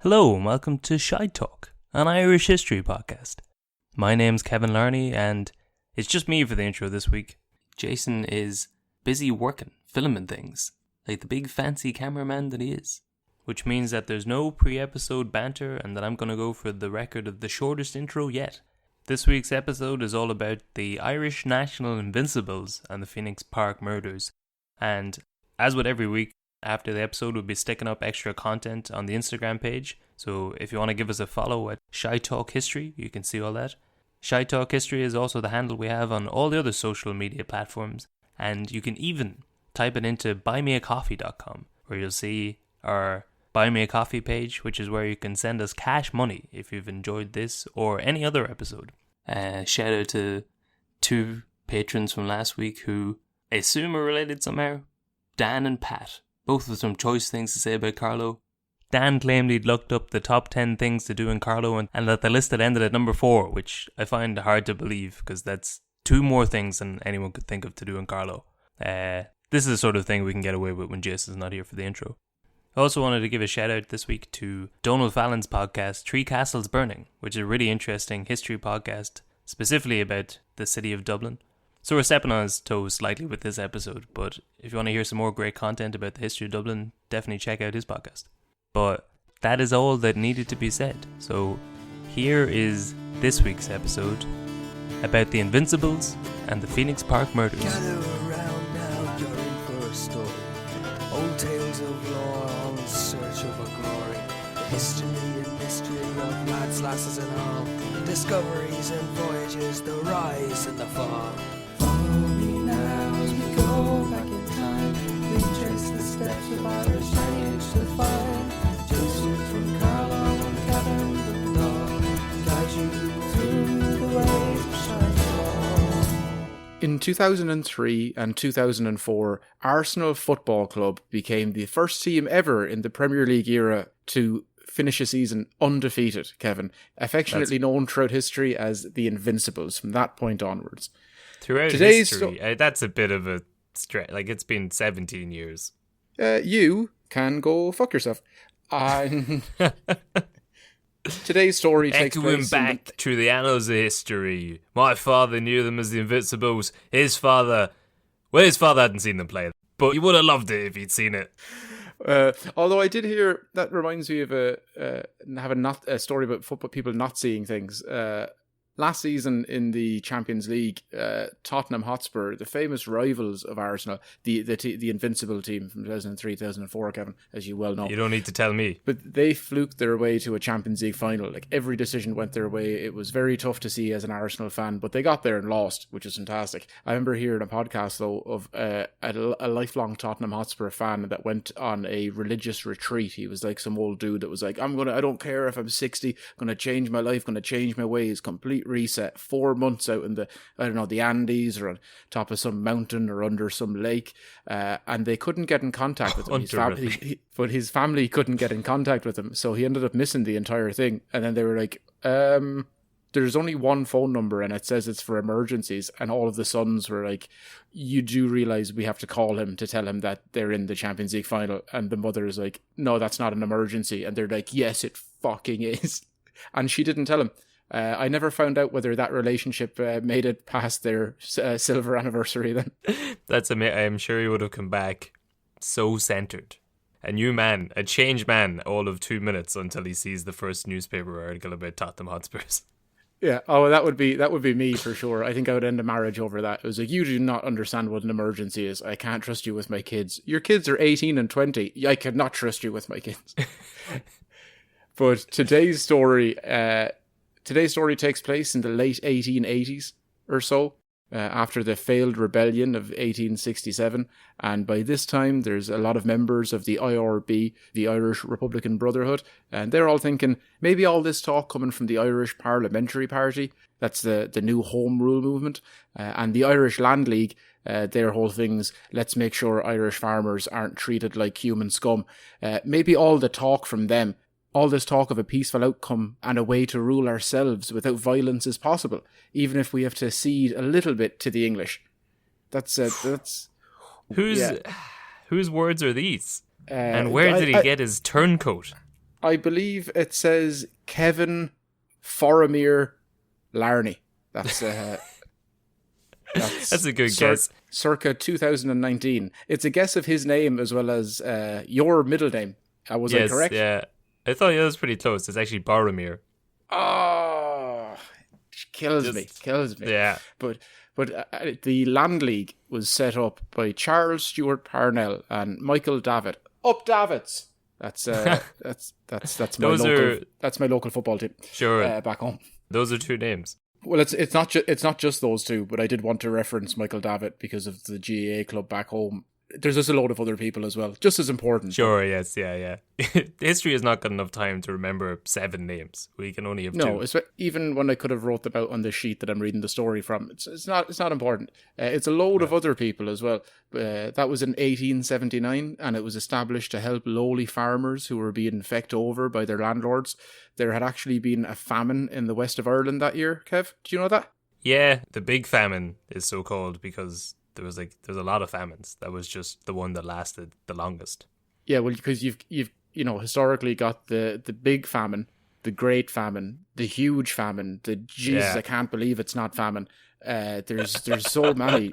Hello and welcome to Shy Talk, an Irish history podcast. My name's Kevin Larney and it's just me for the intro this week. Jason is busy working, filming things, like the big fancy cameraman that he is. Which means that there's no pre-episode banter and that I'm going to go for the record of the shortest intro yet. This week's episode is all about the Irish National Invincibles and the Phoenix Park murders. And as with every week, after the episode, we'll be sticking up extra content on the Instagram page. So if you want to give us a follow at Shy Talk History, you can see all that. Shy Talk History is also the handle we have on all the other social media platforms. And you can even type it into buymeacoffee.com, where you'll see our Buy Me a Coffee page, which is where you can send us cash money if you've enjoyed this or any other episode. Shout out to two patrons from last week who I assume are related somehow. Dan and Pat. Both with some choice things to say about Carlo. Dan claimed he'd looked up the top 10 things to do in Carlo and that the list had ended at number 4, which I find hard to believe because that's 2 more things than anyone could think of to do in Carlo. This is the sort of thing we can get away with when Jason's not here for the intro. I also wanted to give a shout out this week to Donald Fallon's podcast, Three Castles Burning, which is a really interesting history podcast, specifically about the city of Dublin. So we're stepping on his toes slightly with this episode, but if you want to hear some more great content about the history of Dublin, definitely check out his podcast. But that is all that needed to be said. So here is this week's episode about the Invincibles and the Phoenix Park murders. Gather around now, you're in for a story. Old tales of lore, all in search of a glory. The history and mystery of lads, lasses and all. Discoveries and voyages, the rise and the fall. Follow me now as we go back in time. We trace the steps of Irish lineage to find. Joseph from Carlo and Kevin the dog guide you through the ways of Shy. In 2003 and 2004, Arsenal Football Club became the first team ever in the Premier League era to finish a season undefeated, Kevin, affectionately known throughout history as the Invincibles from that point onwards. Throughout history, that's a bit of a stretch. Like, it's been 17 years. You can go fuck yourself. Today's story takes place back through the annals of history. My father knew them as the Invincibles. His father hadn't seen them play, but he would have loved it if he'd seen it. Although I did hear, that reminds me of a story about football people not seeing things. Last season in the Champions League, Tottenham Hotspur, the famous rivals of Arsenal, the Invincible team from 2003-2004, Kevin, as you well know. You don't need to tell me. But they fluked their way to a Champions League final. Like, every decision went their way. It was very tough to see as an Arsenal fan, but they got there and lost, which is fantastic. I remember hearing a podcast, though, of a lifelong Tottenham Hotspur fan that went on a religious retreat. He was like some old dude that was like, I don't care if I'm 60, I'm going to change my life, going to change my ways, complete reset. 4 months out in the Andes or on top of some mountain or under some lake, and they couldn't get in contact with him. But his family couldn't get in contact with him, so he ended up missing the entire thing. And then they were like, there's only one phone number and it says it's for emergencies. And all of the sons were like, you do realize we have to call him to tell him that they're in the Champions League final? And the mother is like, no, that's not an emergency. And they're like, yes, it fucking is. And she didn't tell him. I never found out whether that relationship made it past their silver anniversary then. That's amazing. I'm sure he would have come back so centered. A new man, a changed man, all of 2 minutes until he sees the first newspaper article about Tottenham Hotspurs. Yeah, that would be me for sure. I think I would end a marriage over that. It was like, you do not understand what an emergency is. I can't trust you with my kids. Your kids are 18 and 20. I cannot trust you with my kids. But today's story takes place in the late 1880s or so, after the failed rebellion of 1867. And by this time, there's a lot of members of the IRB, the Irish Republican Brotherhood, and they're all thinking, maybe all this talk coming from the Irish Parliamentary Party, that's the new Home Rule movement, and the Irish Land League, their whole thing's, let's make sure Irish farmers aren't treated like human scum. Maybe all the talk from them, all this talk of a peaceful outcome and a way to rule ourselves without violence is possible, even if we have to cede a little bit to the English. Whose words are these? And where did he get his turncoat? I believe it says Kevin Foramir Larney. That's that's a good guess. Circa 2019. It's a guess of his name as well as your middle name. Was I correct? Yeah. I thought it was pretty close. It's actually Boromir. Oh, kills me. Yeah. But the Land League was set up by Charles Stewart Parnell and Michael Davitt. Up Davids. That's my local football team. Sure. Back home. Those are two names. Well, it's not just those two, but I did want to reference Michael Davitt because of the GAA club back home. There's just a load of other people as well, just as important. Sure, yes, yeah. History has not got enough time to remember 7 names. We can only have 2. No, even when I could have wrote them out on the sheet that I'm reading the story from, it's not important. It's a load of other people as well. That was in 1879, and it was established to help lowly farmers who were being fecked over by their landlords. There had actually been a famine in the west of Ireland that year, Kev. Do you know that? Yeah, the big famine is so called because there's a lot of famines. That was just the one that lasted the longest. Yeah, well, because you've historically got the big famine, the great famine, the huge famine, the Jesus, I can't believe it's not famine. There's so many.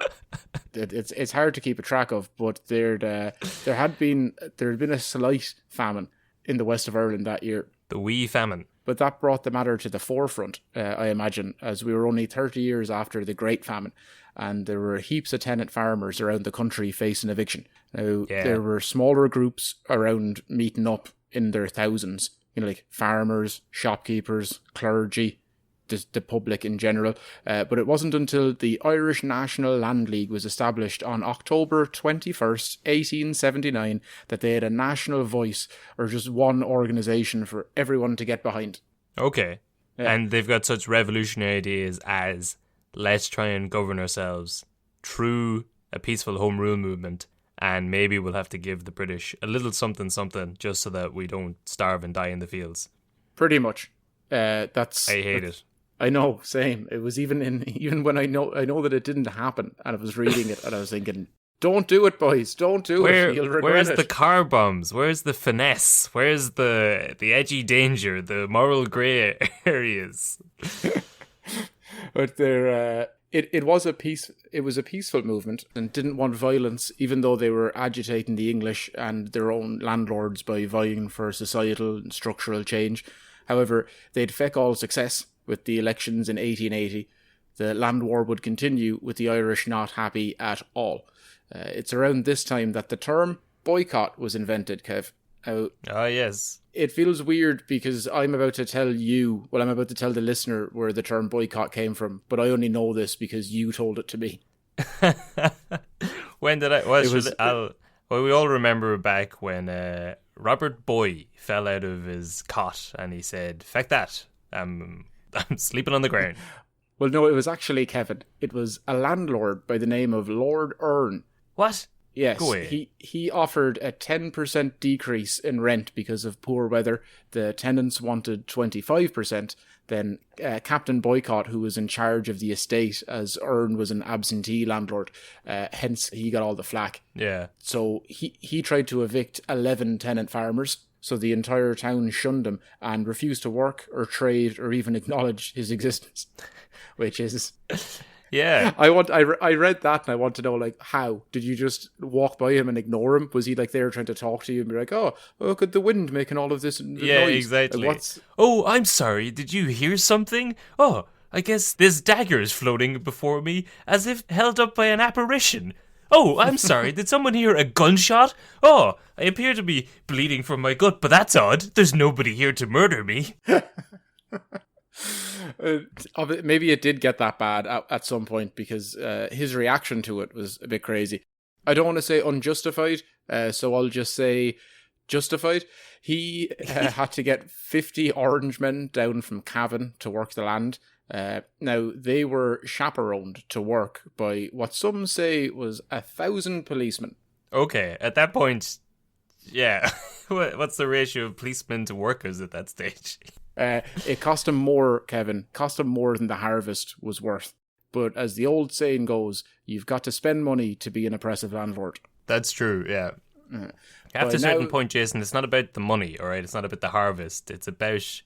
It's hard to keep a track of, but there had been a slight famine in the west of Ireland that year. The wee famine. But that brought the matter to the forefront, I imagine, as we were only 30 years after the Great Famine, and there were heaps of tenant farmers around the country facing eviction. Now, there were smaller groups around meeting up in their thousands, like farmers, shopkeepers, clergy, the public in general. But it wasn't until the Irish National Land League was established on October 21st, 1879, that they had a national voice, or just one organisation for everyone to get behind. Okay. Yeah. And they've got such revolutionary ideas as, let's try and govern ourselves through a peaceful home rule movement, and maybe we'll have to give the British a little something just so that we don't starve and die in the fields. Pretty much. I hate it. I know, same. It was even when I know that it didn't happen, and I was reading it and I was thinking, don't do it, boys, don't do it. You'll regret where's it. The car bombs? Where's the finesse? Where's the edgy danger? The moral grey areas? But it was a peaceful movement and didn't want violence, even though they were agitating the English and their own landlords by vying for societal and structural change. However, they'd feck all success with the elections in 1880. The land war would continue, with the Irish not happy at all. It's around this time that the term boycott was invented, Kev. Yes. It feels weird because I'm about to tell the listener where the term boycott came from, but I only know this because you told it to me. When did I? Well, we all remember back when Robert Boy fell out of his cot and he said, "Feck that, I'm sleeping on the ground." Well, no, it was actually, Kevin. It was a landlord by the name of Lord Earn. What? Yes, he offered a 10% decrease in rent because of poor weather. The tenants wanted 25%. Then Captain Boycott, who was in charge of the estate, as Earn was an absentee landlord, hence he got all the flack. Yeah. So he tried to evict 11 tenant farmers. So the entire town shunned him and refused to work or trade or even acknowledge his existence, which is... Yeah. I read that and I want to know, like, how? Did you just walk by him and ignore him? Was he, like, there trying to talk to you and be like, oh, look at the wind making all of this noise? Yeah, exactly. Like, oh, I'm sorry, did you hear something? Oh, I guess this dagger is floating before me as if held up by an apparition. Oh, I'm sorry, did someone hear a gunshot? Oh, I appear to be bleeding from my gut, but that's odd. There's nobody here to murder me. Maybe it did get that bad at some point because his reaction to it was a bit crazy. I don't want to say unjustified, so I'll just say justified. He had to get 50 Orangemen down from Cavan to work the land. Now, they were chaperoned to work by what some say was 1,000 policemen. Okay, at that point, yeah. What's the ratio of policemen to workers at that stage? It cost him more, Kevin. Cost him more than the harvest was worth. But as the old saying goes, you've got to spend money to be an oppressive landlord. That's true, yeah. After a certain point, Jason, it's not about the money, all right? It's not about the harvest. It's about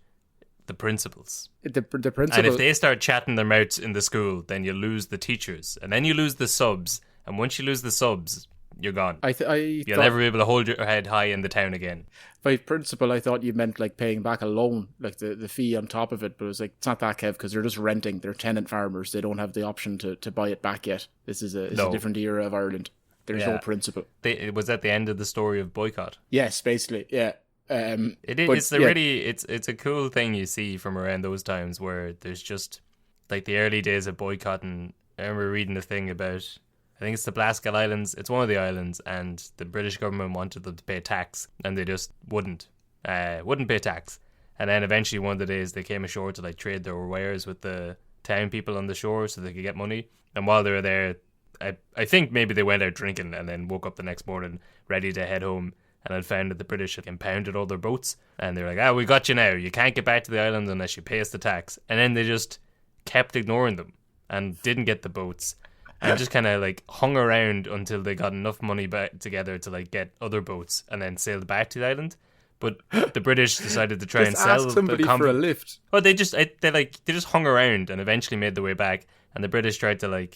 the principles. The principle. And if they start chatting their mouths in the school, then you lose the teachers. And then you lose the subs. And once you lose the subs, you're gone. You'll never be able to hold your head high in the town again. By principle, I thought you meant like paying back a loan, like the fee on top of it. But it was like, it's not that, Kev, because they're just renting. They're tenant farmers. They don't have the option to buy it back yet. This is a different era of Ireland. There's no principle. It was at the end of the story of boycott. Yes, basically, yeah. It's a cool thing you see from around those times where there's just like the early days of boycotting. I remember reading a thing about, I think it's the Blasket Islands. It's one of the islands, and the British government wanted them to pay tax, and they just wouldn't pay tax. And then eventually one of the days they came ashore to like trade their wares with the town people on the shore so they could get money. And while they were there, I think maybe they went out drinking and then woke up the next morning ready to head home. And I found that the British had impounded all their boats. And they were like, we got you now. You can't get back to the island unless you pay us the tax. And then they just kept ignoring them and didn't get the boats. And just kind of like hung around until they got enough money back together to like get other boats and then sailed back to the island. But the British decided to try and sell ask somebody for a lift. Oh, they just hung around and eventually made their way back. And the British tried to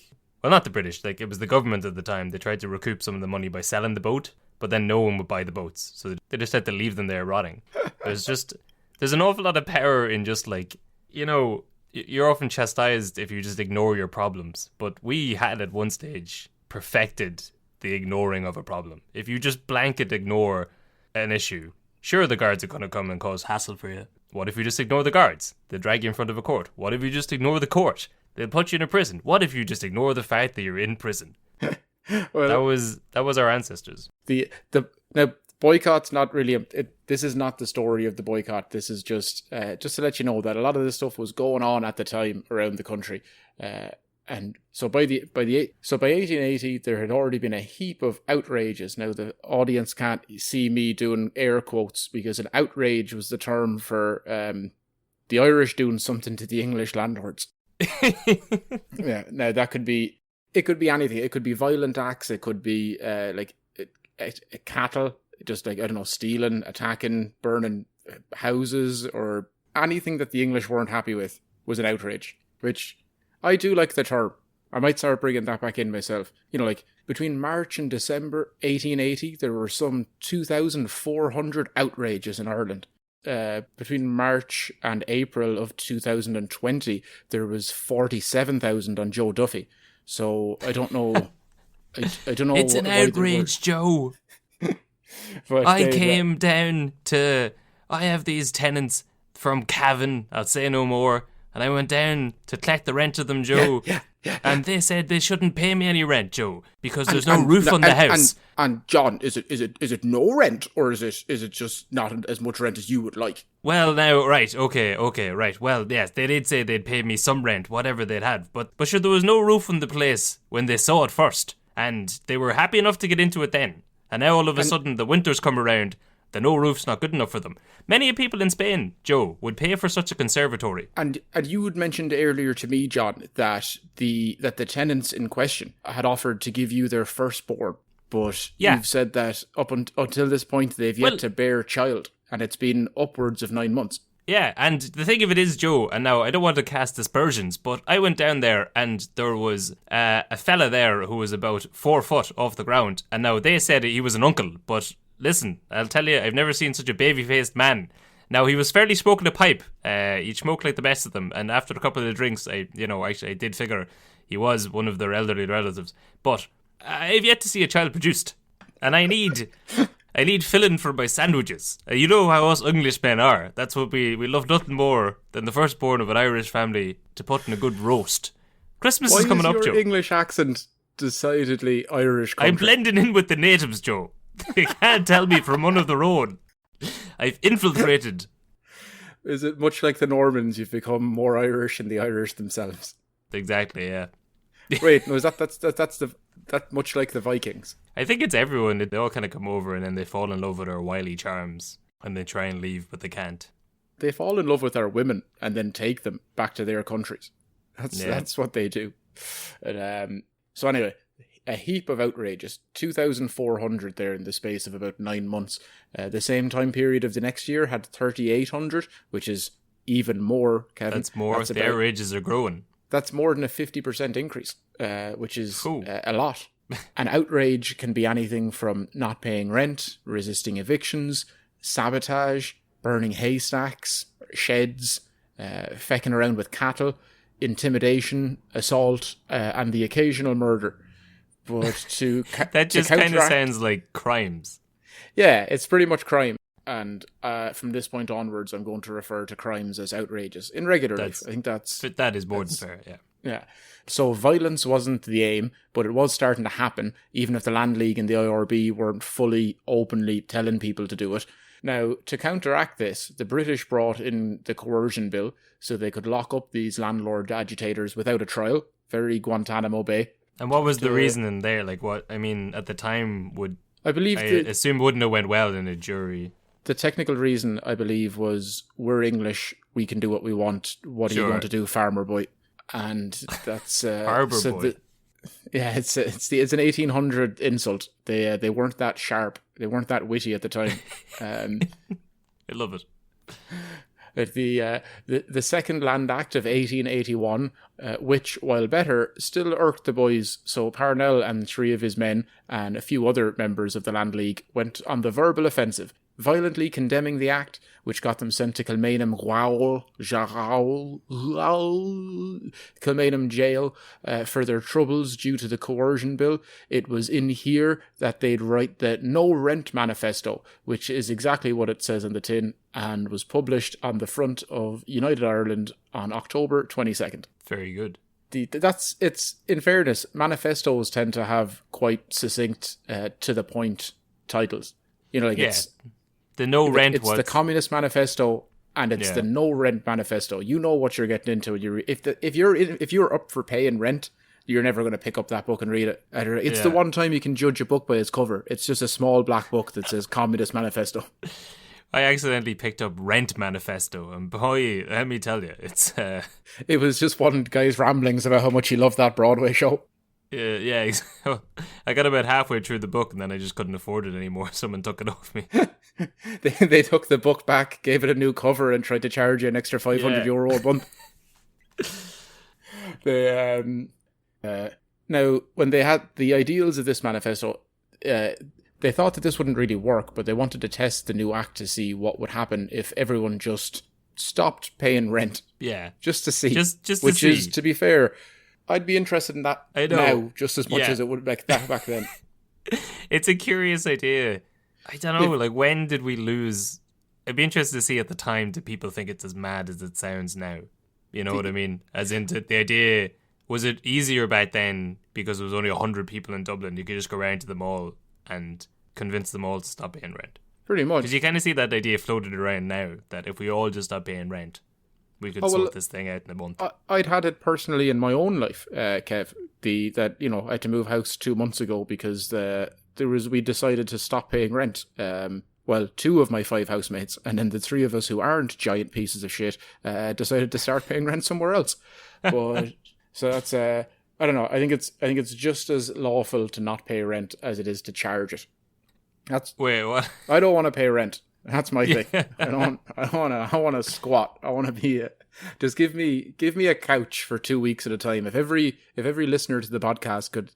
not the British, like it was the government at the time. They tried to recoup some of the money by selling the boat. But then no one would buy the boats, so they just had to leave them there rotting. There's an awful lot of power in just like, you're often chastised if you just ignore your problems. But we had at one stage perfected the ignoring of a problem. If you just blanket ignore an issue, sure, the guards are going to come and cause hassle for you. What if you just ignore the guards? They'll drag you in front of a court. What if you just ignore the court? They'll put you in a prison. What if you just ignore the fact that you're in prison? Well, that was our ancestors. Now boycott's not really this is not the story of the boycott. This is just to let you know that a lot of this stuff was going on at the time around the country, and so by 1880 there had already been a heap of outrages. Now the audience can't see me doing air quotes because an outrage was the term for the Irish doing something to the English landlords. Yeah, now that could be. It could be anything. It could be violent acts. It could be cattle, just like, I don't know, stealing, attacking, burning houses, or anything that the English weren't happy with was an outrage, which I do like the term. I might start bringing that back in myself. Like between March and December 1880, there were some 2,400 outrages in Ireland. Between March and April of 2020, there was 47,000 on Joe Duffy. So I don't know. I don't know. It's an outrage, Joe. I came down to. I have these tenants from Cavan. I'll say no more. And I went down to collect the rent of them, Joe. Yeah. And they said they shouldn't pay me any rent, Joe, because there's no roof on the house. And John, is it no rent, or is it just not as much rent as you would like? Well, now, right, okay, right. Well, yes, they did say they'd pay me some rent, whatever they'd had, but sure, there was no roof on the place when they saw it first, and they were happy enough to get into it then. And now all of a sudden the winter's come around, the no roof's not good enough for them. Many people in Spain, Joe, would pay for such a conservatory. And you had mentioned earlier to me, John, that the tenants in question had offered to give you their firstborn, but you've said that up until this point they've yet to bear a child, and it's been upwards of 9 months. Yeah, and the thing of it is, Joe, and now I don't want to cast aspersions, but I went down there and there was a fella there who was about 4 foot off the ground, and now they said he was an uncle, but listen, I'll tell you, I've never seen such a baby-faced man. Now, he was fairly smoking a pipe. He smoked like the best of them, and after a couple of drinks, I did figure he was one of their elderly relatives. But I've yet to see a child produced, and I need filling for my sandwiches. You know how us Englishmen are. That's what we love nothing more than the firstborn of an Irish family to put in a good roast. Christmas is coming up, Joe. Why is your English accent decidedly Irish country? I'm blending in with the natives, Joe. You can't tell me from under the road. I've infiltrated. Is it much like the Normans? You've become more Irish than the Irish themselves. Exactly, yeah. Wait, no, that's much like the Vikings? I think it's everyone. They all kind of come over and then they fall in love with our wily charms and they try and leave, but they can't. They fall in love with our women and then take them back to their countries. That's what they do. So anyway, a heap of outrages. 2,400 there in the space of about 9 months. The same time period of the next year had 3,800, which is even more, Kevin. That's more. The outrages are growing. That's more than a 50% increase, which is a lot. An outrage can be anything from not paying rent, resisting evictions, sabotage, burning haystacks, sheds, fecking around with cattle, intimidation, assault, and the occasional murder. But that just kind of sounds like crimes. Yeah, it's pretty much crime. And from this point onwards, I'm going to refer to crimes as outrages in regular life. I think that is more than fair. Yeah. Yeah. So violence wasn't the aim, but it was starting to happen, even if the Land League and the IRB weren't fully, openly telling people to do it. Now, to counteract this, the British brought in the coercion bill so they could lock up these landlord agitators without a trial. Very Guantanamo Bay. And what was the reasoning there? Like, what, I mean, at the time, I assume wouldn't have went well in a jury. The technical reason, I believe, was we're English, we can do what we want. What are you going to do, farmer boy? And that's Harbour boy. It's an 1800 insult. They weren't that sharp. They weren't that witty at the time. I love it. The Second Land Act of 1881, which, while better, still irked the boys. So Parnell and 3 of his men and a few other members of the Land League went on the verbal offensive, violently condemning the act, which got them sent to Kilmainham jail for their troubles due to the coercion bill. It was in here that they'd write the No Rent Manifesto, which is exactly what it says on the tin, and was published on the front of United Ireland on October 22nd. Very good. It's in fairness, manifestos tend to have quite succinct, to the point titles. You know, like it's the no rent. It's the Communist Manifesto, and it's the No Rent Manifesto. You know what you're getting into. If you're up for paying rent, you're never going to pick up that book and read it. It's the one time you can judge a book by its cover. It's just a small black book that says Communist Manifesto. I accidentally picked up Rent Manifesto, and boy, let me tell you, it's... It was just one guy's ramblings about how much he loved that Broadway show. Yeah. I got about halfway through the book, and then I just couldn't afford it anymore. Someone took it off me. They took the book back, gave it a new cover, and tried to charge you an extra €500 a month. Now, when they had the ideals of this manifesto... they thought that this wouldn't really work, but they wanted to test the new act to see what would happen if everyone just stopped paying rent. Yeah. Just to see. Just to which see. Is, to be fair, I'd be interested in that now just as much as it would back then. It's a curious idea. I don't know, like, when did we lose... I'd be interested to see at the time, do people think it's as mad as it sounds now? You know what I mean? As into the idea, was it easier back then because there was only 100 people in Dublin? You could just go around to them all and convince them all to stop paying rent. Pretty much. Because you kind of see that idea floated around now, that if we all just stop paying rent, we could sort this thing out in a month. I'd had it personally in my own life, Kev. I had to move house 2 months ago because we decided to stop paying rent. 2 of my 5 housemates, and then the 3 of us who aren't giant pieces of shit, decided to start paying rent somewhere else. But so that's I don't know. I think it's just as lawful to not pay rent as it is to charge it. Wait, what? I don't want to pay rent. That's my thing. I want to squat. I want to be just give me a couch for 2 weeks at a time. If every listener to the podcast could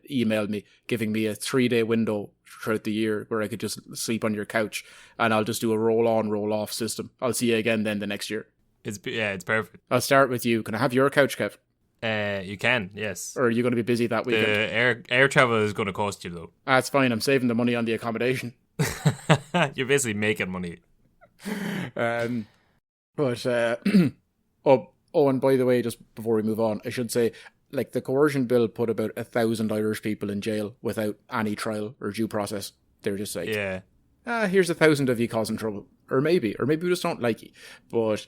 email me giving me a 3-day window throughout the year where I could just sleep on your couch, and I'll just do a roll on, roll off system. I'll see you again then the next year. It's perfect. I'll start with you. Can I have your couch, Kev? You can, yes. Or are you going to be busy that weekend? The air travel is going to cost you, though. That's fine. I'm saving the money on the accommodation. You're basically making money. And by the way, just before we move on, I should say, like, the coercion bill put about 1,000 Irish people in jail without any trial or due process. They're just like, here's 1,000 of you causing trouble. Or maybe we just don't like you. But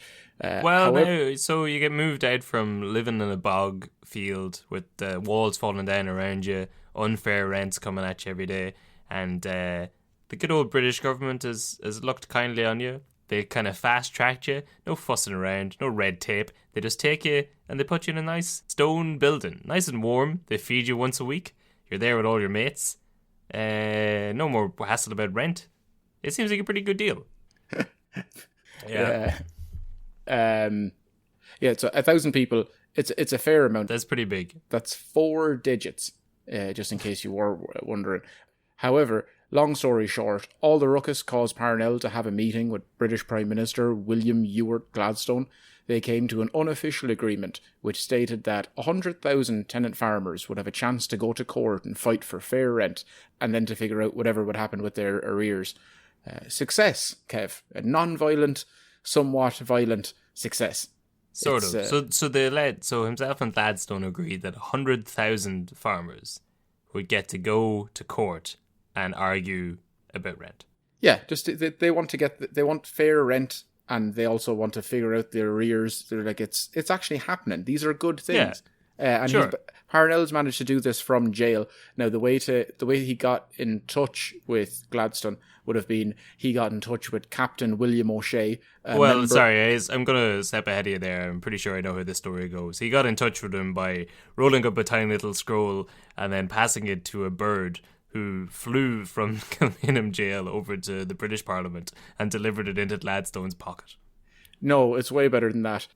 so you get moved out from living in a bog field with the walls falling down around you, unfair rents coming at you every day, and the good old British government has looked kindly on you. They kind of fast-tracked you, no fussing around, no red tape. They just take you and they put you in a nice stone building, nice and warm. They feed you once a week. You're there with all your mates. No more hassle about rent. It seems like a pretty good deal. Yeah. So 1,000 people. It's a fair amount. That's pretty big. That's 4 digits, just in case you were wondering. However, long story short, all the ruckus caused Parnell to have a meeting with British Prime Minister William Ewart Gladstone. They came to an unofficial agreement which stated that 100,000 tenant farmers would have a chance to go to court and fight for fair rent, and then to figure out whatever would happen with their arrears. Success, Kev. A non-violent, somewhat violent success. Sort of. So himself and Gladstone agreed that 100,000 farmers would get to go to court and argue about rent. Yeah, just they want fair rent, and they also want to figure out their arrears. They're like, it's actually happening. These are good things. And sure. Parnell's managed to do this from jail. Now, the way he got in touch with Gladstone would have been he got in touch with Captain William O'Shea. I'm going to step ahead of you there. I'm pretty sure I know how this story goes. He got in touch with him by rolling up a tiny little scroll and then passing it to a bird who flew from Kilmainham jail over to the British Parliament and delivered it into Gladstone's pocket. No, it's way better than that.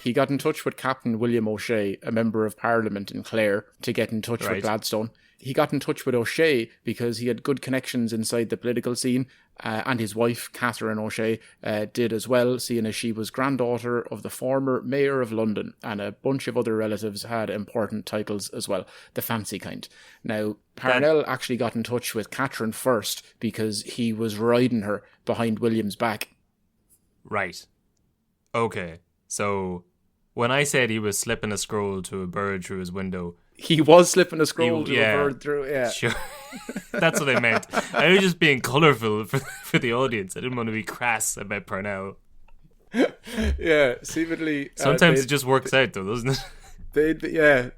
He got in touch with Captain William O'Shea, a member of Parliament in Clare, to get in touch with Gladstone. He got in touch with O'Shea because he had good connections inside the political scene, and his wife, Catherine O'Shea, did as well, seeing as she was granddaughter of the former Mayor of London, and a bunch of other relatives had important titles as well, the fancy kind. Now, Parnell actually got in touch with Catherine first because he was riding her behind William's back. Right. Okay, so when I said he was slipping a scroll to a bird through his window... He was slipping a scroll to a bird through, yeah. Sure. That's what I meant. I was just being colourful for the audience. I didn't want to be crass about Parnell. Yeah, seemingly... Sometimes it just works out, though, doesn't it? Yeah.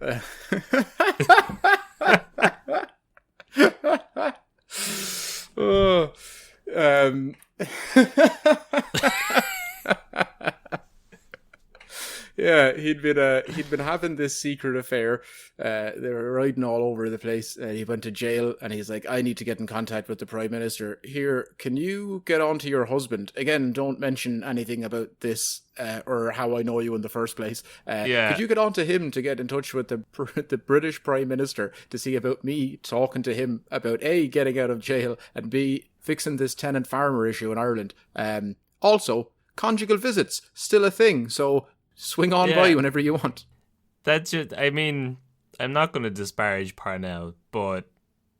Yeah, he'd been having this secret affair. They were riding all over the place. He went to jail, and he's like, "I need to get in contact with the Prime Minister. Here, can you get on to your husband? Again, don't mention anything about this or how I know you in the first place. Could you get on to him to get in touch with the British Prime Minister to see about me talking to him about A, getting out of jail, and B, fixing this tenant farmer issue in Ireland. Also, conjugal visits still a thing, so." Swing on by whenever you want. That's just, I mean, I'm not going to disparage Parnell, but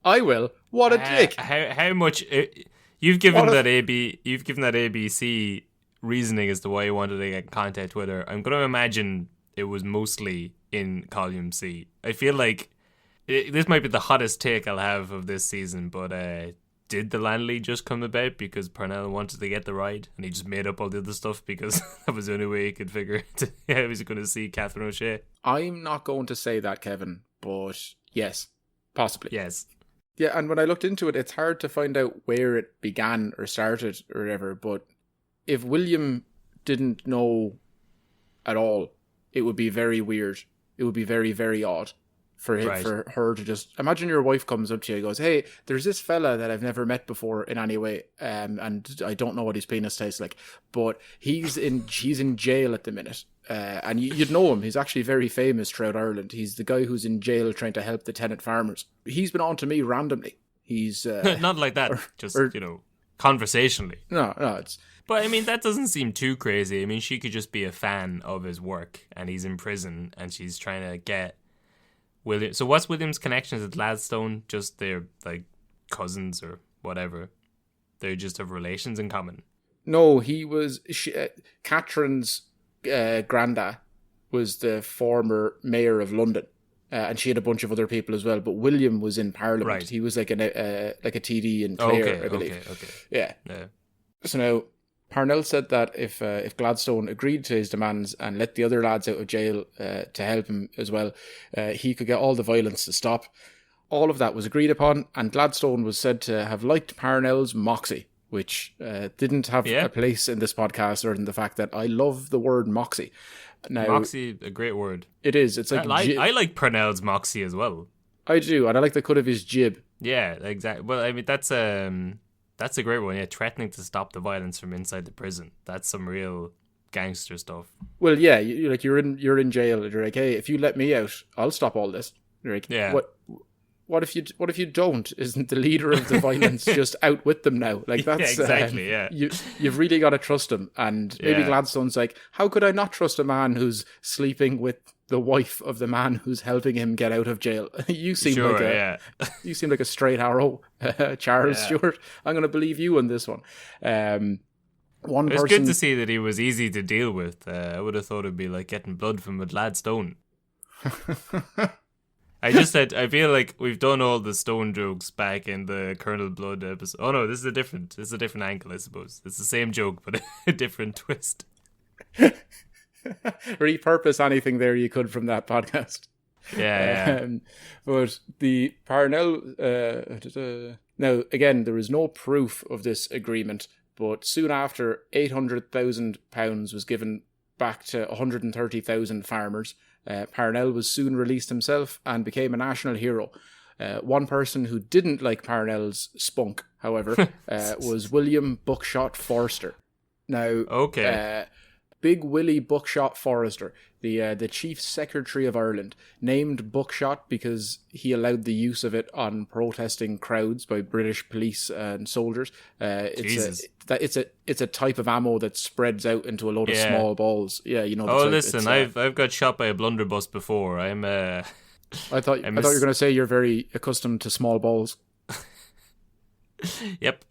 I will. What a dick! How much you've given that ABC reasoning as to why you wanted to get in contact with her. I'm going to imagine it was mostly in column C. I feel like this might be the hottest take I'll have of this season, but did the land lead just come about because Parnell wanted to get the ride and he just made up all the other stuff because that was the only way he could figure out how he was going to see Catherine O'Shea? I'm not going to say that, Kevin, but yes, possibly. Yes. Yeah, and when I looked into it, it's hard to find out where it began or started or whatever, but if William didn't know at all, it would be very weird. It would be very, very odd. For her to just... Imagine your wife comes up to you and goes, "Hey, there's this fella that I've never met before in any way, and I don't know what his penis tastes like, but he's in jail at the minute. And you'd know him. He's actually very famous throughout Ireland. He's the guy who's in jail trying to help the tenant farmers. He's been on to me randomly. He's... Not like that. Conversationally. No, it's... But, I mean, that doesn't seem too crazy. I mean, she could just be a fan of his work, and he's in prison, and she's trying to get... William. So what's William's connections with Gladstone? Just they're like cousins or whatever. They just have relations in common. No, Catherine's granda was the former mayor of London, and she had a bunch of other people as well. But William was in Parliament. Right. He was like a TD in Clare, I believe. Okay. Yeah. So now, Parnell said that if Gladstone agreed to his demands and let the other lads out of jail to help him as well, he could get all the violence to stop. All of that was agreed upon, and Gladstone was said to have liked Parnell's moxie, which didn't have a place in this podcast other than the fact that I love the word moxie. Now, moxie, a great word. It is. It's like I like Parnell's moxie as well. I do, and I like the cut of his jib. Yeah, exactly. Well, I mean, that's a great one. Yeah, threatening to stop the violence from inside the prison. That's some real gangster stuff. Well, yeah, you're in jail. You're like, hey, if you let me out, I'll stop all this. You're like, Yeah. What if you don't? Isn't the leader of the violence just out with them now? Like that's yeah, exactly. Yeah, you've really got to trust him. And maybe Gladstone's like, how could I not trust a man who's sleeping with the wife of the man who's helping him get out of jail? You seem like a straight arrow, Charles Stewart. I'm going to believe you on this one. It's good to see that he was easy to deal with. I would have thought it'd be like getting blood from a Gladstone. I feel like we've done all the Stone jokes back in the Colonel Blood episode. Oh no, this is a different angle, I suppose. It's the same joke, but a different twist. Repurpose anything there you could from that podcast. Yeah. But the Parnell, now again, there is no proof of this agreement, but soon after, £800,000 was given back to 130,000 farmers. Parnell was soon released himself and became a national hero. One person who didn't like Parnell's spunk, however, was William Buckshot Forster. Now, Big Willie Buckshot Forster, the Chief Secretary of Ireland, named Buckshot because he allowed the use of it on protesting crowds by British police and soldiers. It's a type of ammo that spreads out into a load of small balls. Yeah, you know. Oh, listen, I've got shot by a blunderbuss before. I thought you were going to say you're very accustomed to small balls. Yep.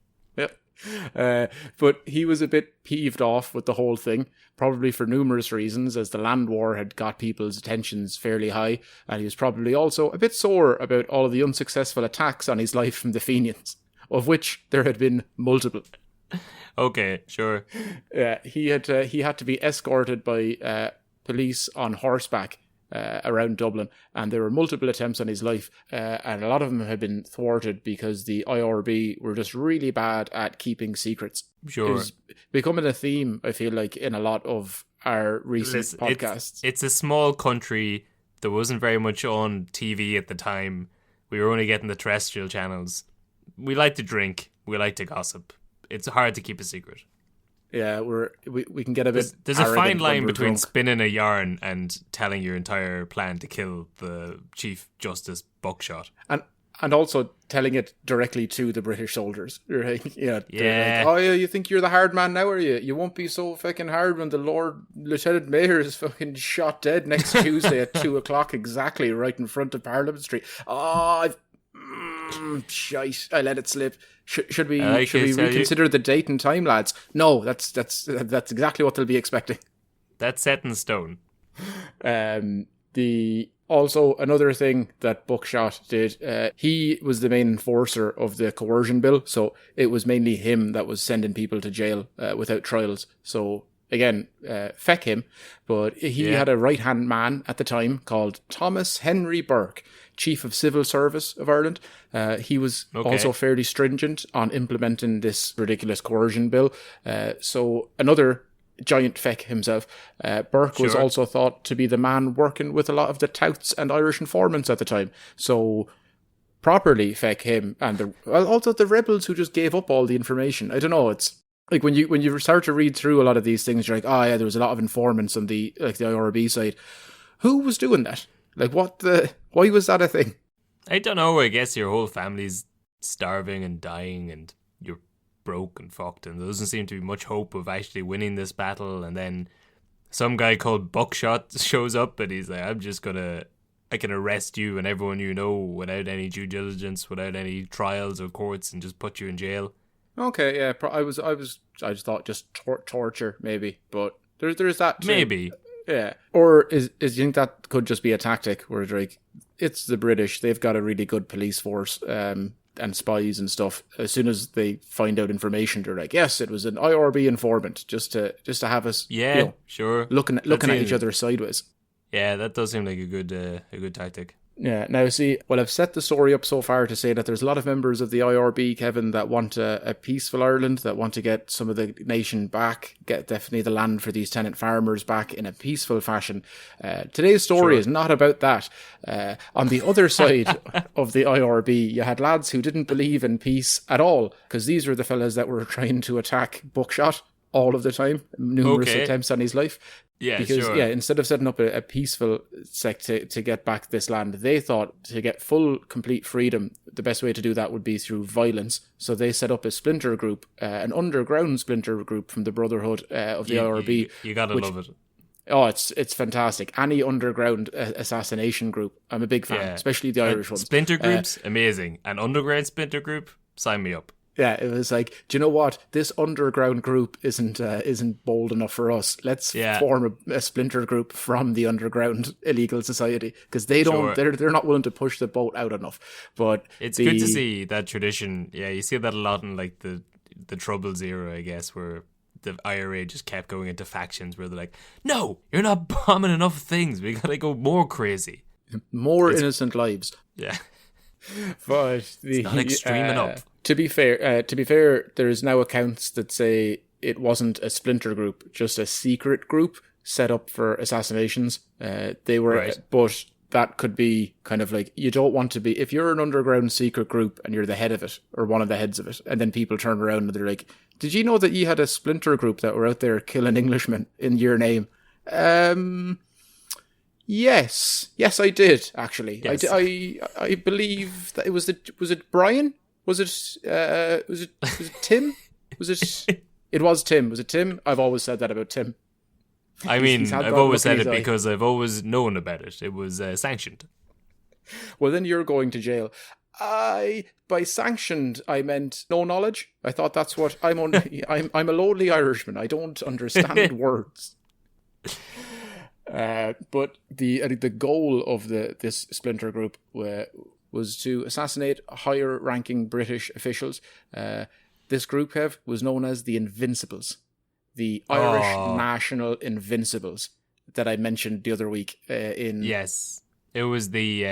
But he was a bit peeved off with the whole thing, probably for numerous reasons, as the land war had got people's attentions fairly high, and he was probably also a bit sore about all of the unsuccessful attacks on his life from the Fenians, of which there had been multiple. Okay, sure. He had to be escorted by police on horseback around Dublin, and there were multiple attempts on his life, and a lot of them had been thwarted because the IRB were just really bad at keeping secrets. Sure. It's becoming a theme, I feel like, in a lot of our recent podcasts. It's a small country. There wasn't very much on TV at the time. We were only getting the terrestrial channels. We like to drink. We like to gossip. It's hard to keep a secret. Yeah, we can get a bit. There's a fine line between spinning a yarn and telling your entire plan to kill the Chief Justice Buckshot, and also telling it directly to the British soldiers. Right? Yeah. Yeah. Like, oh yeah, you think you're the hard man now, are you? You won't be so fucking hard when the Lord Lieutenant Mayor is fucking shot dead next Tuesday at 2:00 exactly, right in front of Parliament Street. Oh, shite! I let it slip. Should we reconsider the date and time, lads? No, that's exactly what they'll be expecting. That's set in stone. Also another thing that Buckshot did, he was the main enforcer of the coercion bill, so it was mainly him that was sending people to jail without trials. So again, feck him, but he had a right-hand man at the time called Thomas Henry Burke, Chief of Civil Service of Ireland. He was also fairly stringent on implementing this ridiculous coercion bill. So another giant feck himself. Burke was also thought to be the man working with a lot of the touts and Irish informants at the time. So properly feck him, and also the rebels who just gave up all the information. I don't know, it's like when you start to read through a lot of these things, you're like, oh yeah, there was a lot of informants on the IRB side. Who was doing that? Like, why was that a thing? I don't know. I guess your whole family's starving and dying, and you're broke and fucked, and there doesn't seem to be much hope of actually winning this battle. And then some guy called Buckshot shows up, and he's like, I can arrest you and everyone you know without any due diligence, without any trials or courts, and just put you in jail. Okay, yeah, I just thought just torture maybe, but there's that too. Maybe. Yeah. Or do you think that could just be a tactic where like, it's the British, they've got a really good police force and spies and stuff. As soon as they find out information, they're like, yes, it was an IRB informant, just to have us sure. looking at each other sideways. Yeah, that does seem like a good tactic. Yeah, now see, well, I've set the story up so far to say that there's a lot of members of the IRB, Kevin, that want a peaceful Ireland, that want to get some of the nation back, get definitely the land for these tenant farmers back in a peaceful fashion. Today's story is not about that. On the other side of the IRB, you had lads who didn't believe in peace at all, because these were the fellas that were trying to attack Buckshot all of the time, numerous attempts on his life. Yeah, because instead of setting up a peaceful sect to get back this land, they thought to get full, complete freedom, the best way to do that would be through violence. So they set up a splinter group, an underground splinter group from the Brotherhood of the IRB. You gotta love it. Oh, it's fantastic. Any underground assassination group, I'm a big fan, especially the Irish ones. Splinter groups, amazing. An underground splinter group, sign me up. Yeah, it was like, do you know what? This underground group isn't bold enough for us. Let's form a splinter group from the underground illegal society, because they're not willing to push the boat out enough. But it's good to see that tradition. Yeah, you see that a lot in like the Troubles era, I guess, where the IRA just kept going into factions where they're like, no, you're not bombing enough things. We gotta go more crazy, more innocent lives. Yeah, but it's not extreme enough. To be fair, there is now accounts that say it wasn't a splinter group, just a secret group set up for assassinations. They were, but that could be kind of like, you don't want to be, if you're an underground secret group and you're the head of it or one of the heads of it, and then people turn around and they're like, did you know that you had a splinter group that were out there killing Englishmen in your name? Yes, I did actually. Yes. I believe that it was Brian. Was it Tim? It was Tim. Was it Tim? I've always said that about Tim. I mean, I've always said it because I've always known about it. It was sanctioned. Well, then you're going to jail. By sanctioned, I meant no knowledge. I thought that's what I'm a lonely Irishman. I don't understand words. But the goal of this splinter group was to assassinate higher-ranking British officials. This group, Kev, was known as the Invincibles, the Irish National Invincibles that I mentioned the other week. Yes, it was the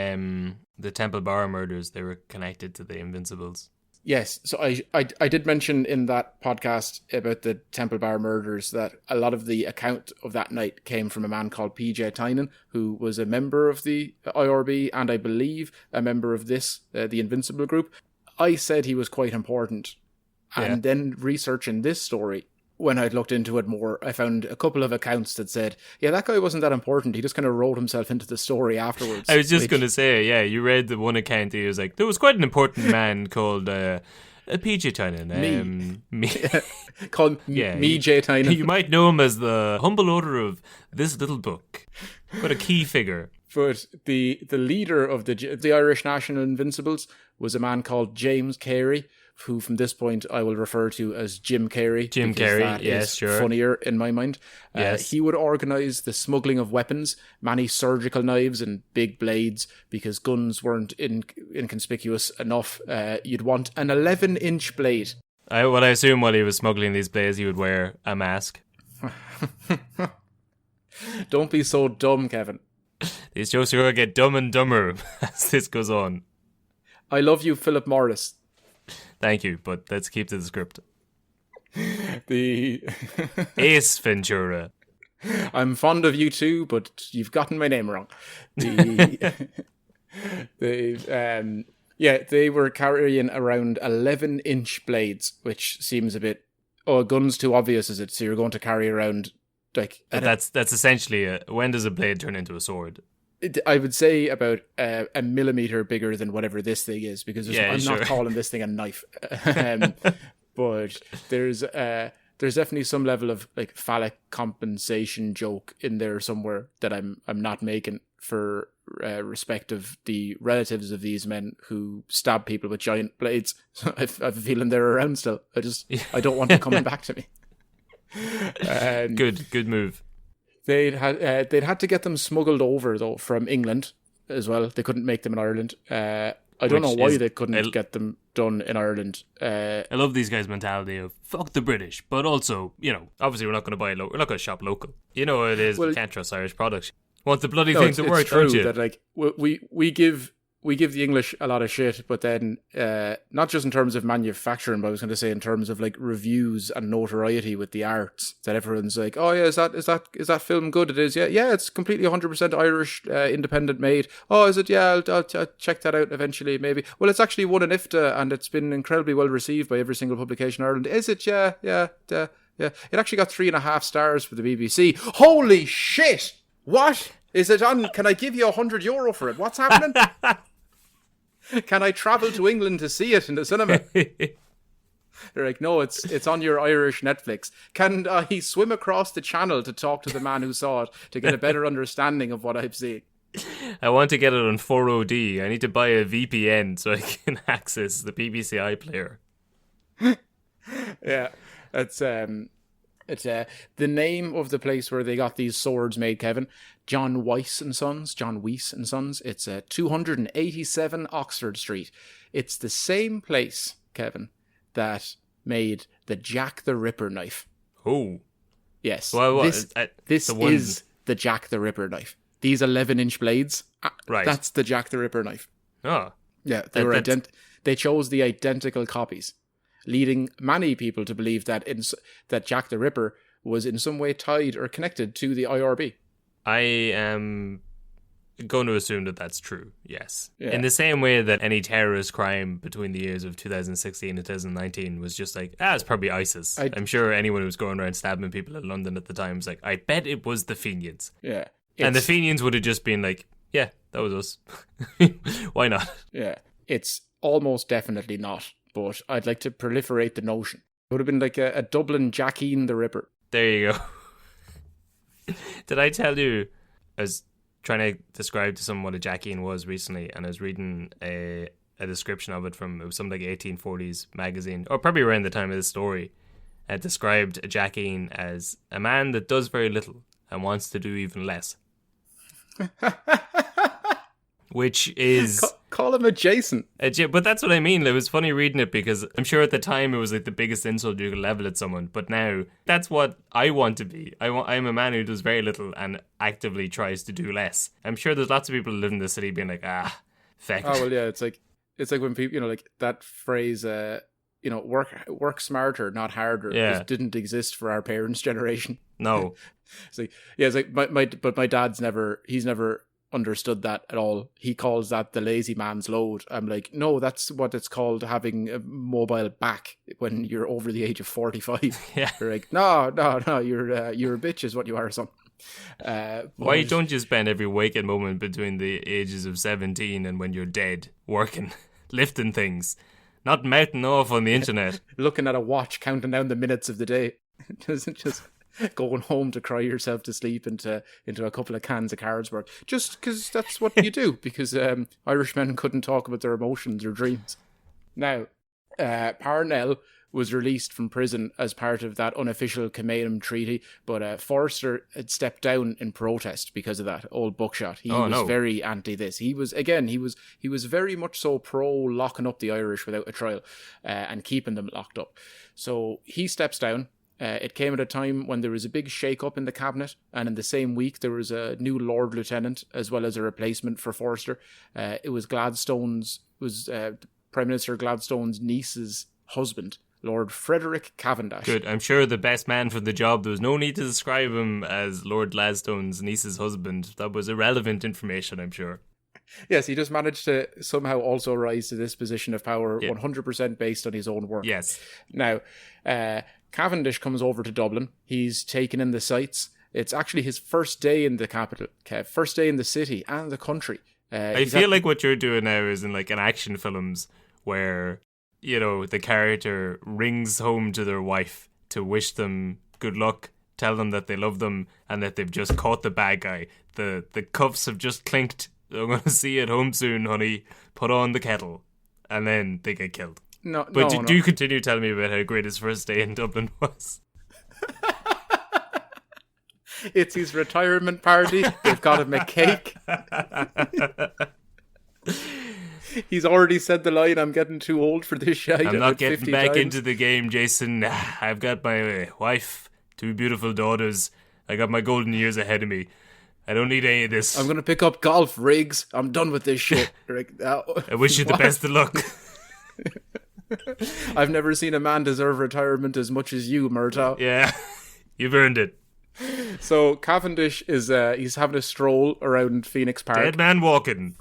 Temple Bar murders. They were connected to the Invincibles. Yes, so I did mention in that podcast about the Temple Bar murders that a lot of the account of that night came from a man called PJ Tynan, who was a member of the IRB and I believe a member of this, the Invincible group. I said he was quite important. And then researching this story, when I'd looked into it more, I found a couple of accounts that said, yeah, that guy wasn't that important. He just kind of wrote himself into the story afterwards. I was just going to say, you read the one account. He was like, there was quite an important man called PJ Tynan. Me. Called me J. Tynan. You might know him as the humble author of this little book. What a key figure. But the leader of the Irish National Invincibles was a man called James Carey, who from this point I will refer to as Jim Carey. Jim Carey, yes, sure. Funnier in my mind. Yes. He would organise the smuggling of weapons, many surgical knives and big blades, because guns weren't inconspicuous enough. You'd want an 11-inch blade. I assume while he was smuggling these blades, he would wear a mask. Don't be so dumb, Kevin. These jokes are going to get dumb and dumber as this goes on. I love you, Philip Morris. Thank you, but let's keep to the script. The Ace Ventura. I'm fond of you too, but you've gotten my name wrong. They were carrying around 11-inch blades, which seems a bit, a gun's too obvious, is it? So you're going to carry around like... That's essentially, when does a blade turn into a sword? I would say about a millimeter bigger than whatever this thing is, because I'm not calling this thing a knife. But there's definitely some level of like phallic compensation joke in there somewhere that I'm not making for respect of the relatives of these men who stab people with giant blades. I've a feeling they're around still. I don't want them coming back to me. Good move. They'd had to get them smuggled over though from England as well. They couldn't make them in Ireland. I don't know why they couldn't get them done in Ireland. I love these guys' mentality of fuck the British, but also, obviously we're not going to buy we're not going to shop local. You know what it is. We can't trust Irish products. Want the bloody No, thing it's to work, true don't you? that like we give the English a lot of shit, but then not just in terms of manufacturing, but I was going to say in terms of like reviews and notoriety with the arts. That everyone's like, oh yeah, is that film good? It is, yeah, it's completely 100% Irish, independent made. Oh, is it? Yeah, I'll check that out eventually, maybe. Well, it's actually won an IFTA and it's been incredibly well received by every single publication in Ireland. Is it? Yeah. It actually got 3.5 stars for the BBC. Holy shit! What? Is it on? Can I give you €100 for it? What's happening? Can I travel to England to see it in the cinema? They're like, no, it's on your Irish Netflix. Can I swim across the channel to talk to the man who saw it to get a better understanding of what I'm seeing? I want to get it on 4OD. I need to buy a VPN so I can access the BBC iPlayer. Yeah, it's the name of the place where they got these swords made, Kevin. John Weiss and Sons. It's 287 Oxford Street. It's the same place, Kevin, that made the Jack the Ripper knife. Oh. Yes. Well, this is the Jack the Ripper knife. These 11-inch blades, right. That's the Jack the Ripper knife. Oh. Yeah, they chose the identical copies, leading many people to believe that that Jack the Ripper was in some way tied or connected to the IRB. I am going to assume that that's true, yes. Yeah. In the same way that any terrorist crime between the years of 2016 and 2019 was just like, it's probably ISIS. I'm sure anyone who was going around stabbing people in London at the time was like, I bet it was the Fenians. Yeah. And the Fenians would have just been like, yeah, that was us. Why not? Yeah. It's almost definitely not, but I'd like to proliferate the notion. It would have been like a Dublin Jackeen the Ripper. There you go. Did I tell you, I was trying to describe to someone what a Jackeen was recently, and I was reading a description of it from, it was some like 1840s magazine, or probably around the time of this story. It described a Jackeen as a man that does very little and wants to do even less. Which is... Call him a Jason. But that's what I mean. It was funny reading it because I'm sure at the time it was like the biggest insult you could level at someone. But now, that's what I want to be. I'm a man who does very little and actively tries to do less. I'm sure there's lots of people who live in the city being like, feck. Oh, well, yeah, it's like when people, like that phrase, work smarter, not harder, just didn't exist for our parents' generation. No. It's like my dad's never understood that at all. He calls that the lazy man's load. I'm like, no, that's what it's called, having a mobile back when you're over the age of 45. Yeah. You're like, no, you're a bitch is what you are, son. Why don't you spend every waking moment between the ages of 17 and when you're dead, working, lifting things, not mouthing off on the internet, looking at a watch, counting down the minutes of the day, just going home to cry yourself to sleep into a couple of cans of Carlsberg, just because that's what you do, because Irishmen couldn't talk about their emotions or dreams. Now, Parnell was released from prison as part of that unofficial Camelum Treaty, but Forster had stepped down in protest because of that. Old Buckshot. He was very anti this. He was very much so pro locking up the Irish without a trial and keeping them locked up. So he steps down. It came at a time when there was a big shake-up in the cabinet, and in the same week there was a new Lord Lieutenant as well as a replacement for Forster. It was Prime Minister Gladstone's niece's husband, Lord Frederick Cavendish. Good. I'm sure the best man for the job. There was no need to describe him as Lord Gladstone's niece's husband. That was irrelevant information, I'm sure. Yes, he just managed to somehow also rise to this position of power, 100% based on his own work. Yes. Now, Cavendish comes over to Dublin. He's taken in the sights. It's actually his first day in the capital, first day in the city and the country. I feel like what you're doing now is in like an action films where, the character rings home to their wife to wish them good luck, tell them that they love them and that they've just caught the bad guy. The cuffs have just clinked. I'm going to see you at home soon, honey. Put on the kettle. And then they get killed. Do continue telling me about how great his first day in Dublin was. It's his retirement party. They've got him a cake. He's already said the line, I'm getting too old for this shit. I'm not getting back into the game, Jason. I've got my wife, 2 beautiful daughters. I got my golden years ahead of me. I don't need any of this. I'm going to pick up golf, Riggs. I'm done with this shit. I wish you the best of luck. I've never seen a man deserve retirement as much as you, Murtaugh. Yeah, you've earned it. So Cavendish is he's having a stroll around Phoenix Park. Dead man walking.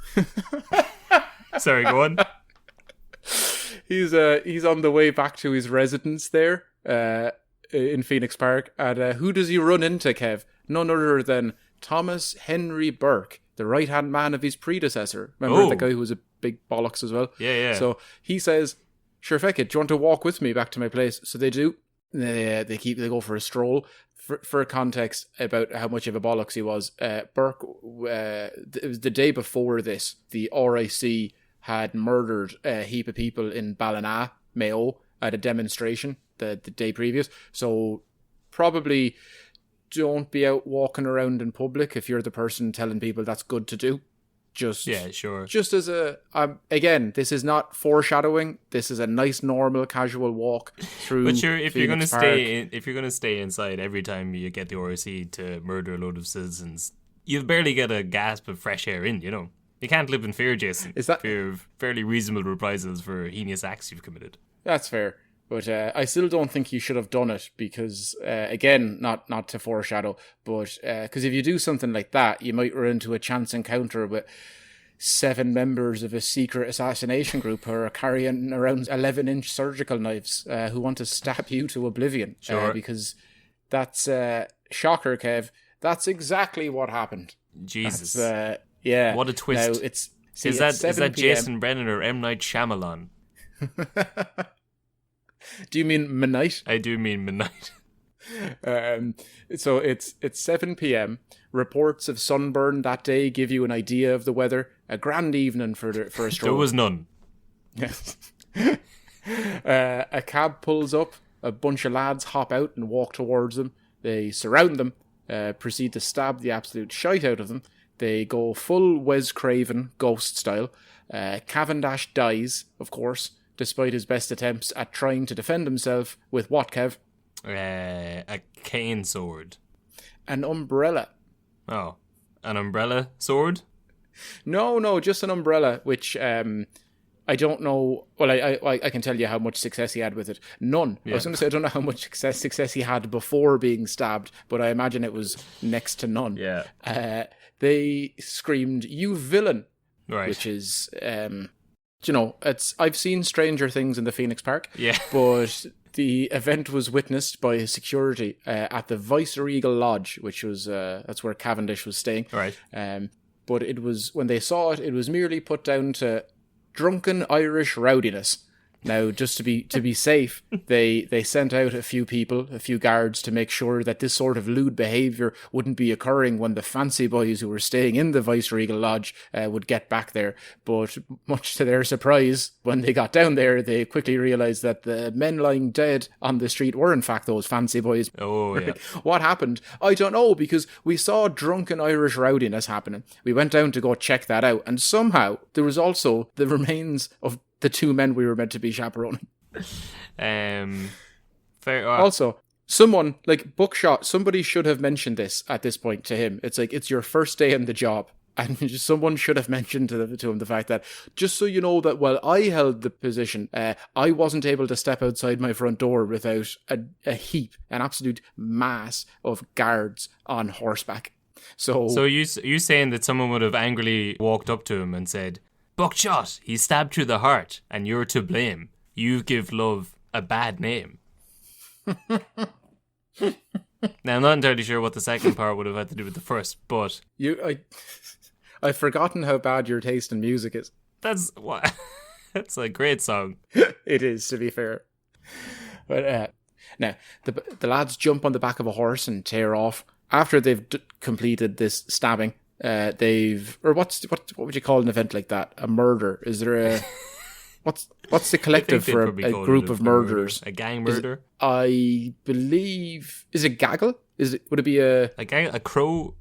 Sorry, go on. He's on the way back to his residence there in Phoenix Park. And who does he run into, Kev? None other than Thomas Henry Burke, the right-hand man of his predecessor. Remember the guy who was a big bollocks as well? Yeah. So he says, sure, feck it, do you want to walk with me back to my place? So they do. They go for a stroll. For context about how much of a bollocks he was, Burke, it was the day before this, the RIC had murdered a heap of people in Ballina, Mayo, at a demonstration the day previous. So probably don't be out walking around in public if you're the person telling people that's good to do. Yeah, sure. Just as again, this is not foreshadowing. This is a nice, normal, casual walk through. But sure, if you're Phoenix going to stay inside every time you get the RSC to murder a load of citizens, you'll barely get a gasp of fresh air in. You can't live in fear, Jason. Is that fear of fairly reasonable reprisals for heinous acts you've committed? That's fair. But I still don't think you should have done it because, again, not to foreshadow, but because if you do something like that, you might run into a chance encounter with 7 members of a secret assassination group who are carrying around 11-inch surgical knives who want to stab you to oblivion. Sure. Because that's, shocker, Kev, that's exactly what happened. Jesus. Yeah. What a twist. Now, is that Jason Brennan or M. Night Shyamalan? Do you mean midnight? I do mean midnight. So it's 7 p.m. Reports of sunburn that day give you an idea of the weather. A grand evening for a stroll. There was none. Yes. A cab pulls up. A bunch of lads hop out and walk towards them. They surround them, proceed to stab the absolute shite out of them. They go full Wes Craven ghost style. Cavendish dies, of course, despite his best attempts at trying to defend himself with what, Kev? A cane sword. An umbrella. Oh, an umbrella sword? No, just an umbrella, which I don't know. Well, I can tell you how much success he had with it. None. Yeah. I was going to say I don't know how much success he had before being stabbed, but I imagine it was next to none. Yeah. They screamed, "You villain!" Right. Which is, I've seen stranger things in the Phoenix Park. Yeah. But the event was witnessed by security at the Viceregal Lodge, which was that's where Cavendish was staying. Right. But it was, when they saw it, it was merely put down to drunken Irish rowdiness. Now, just to be safe, they sent out a few guards to make sure that this sort of lewd behaviour wouldn't be occurring when the fancy boys who were staying in the Viceregal Lodge would get back there. But much to their surprise, when they got down there, they quickly realised that the men lying dead on the street were in fact those fancy boys. Oh, yeah. What happened? I don't know, because we saw drunken Irish rowdiness happening. We went down to go check that out, and somehow there was also the remains of the 2 men we were meant to be chaperoning. Also, someone, like Buckshot, somebody should have mentioned this at this point to him. It's like, it's your first day in the job. And someone should have mentioned to him the fact that, just so you know that while I held the position, I wasn't able to step outside my front door without an absolute mass of guards on horseback. So you saying that someone would have angrily walked up to him and said, "Buckshot, he stabbed through the heart, and you're to blame. You give love a bad name." Now, I'm not entirely sure what the second part would have had to do with the first, but I've forgotten how bad your taste in music is. That's a great song. It is, to be fair. But now the lads jump on the back of a horse and tear off after they've completed this stabbing. What would you call an event like that? A murder? Is there a what's the collective for a group of murderers? A gang murder? I believe, is it gaggle? Would it be a crow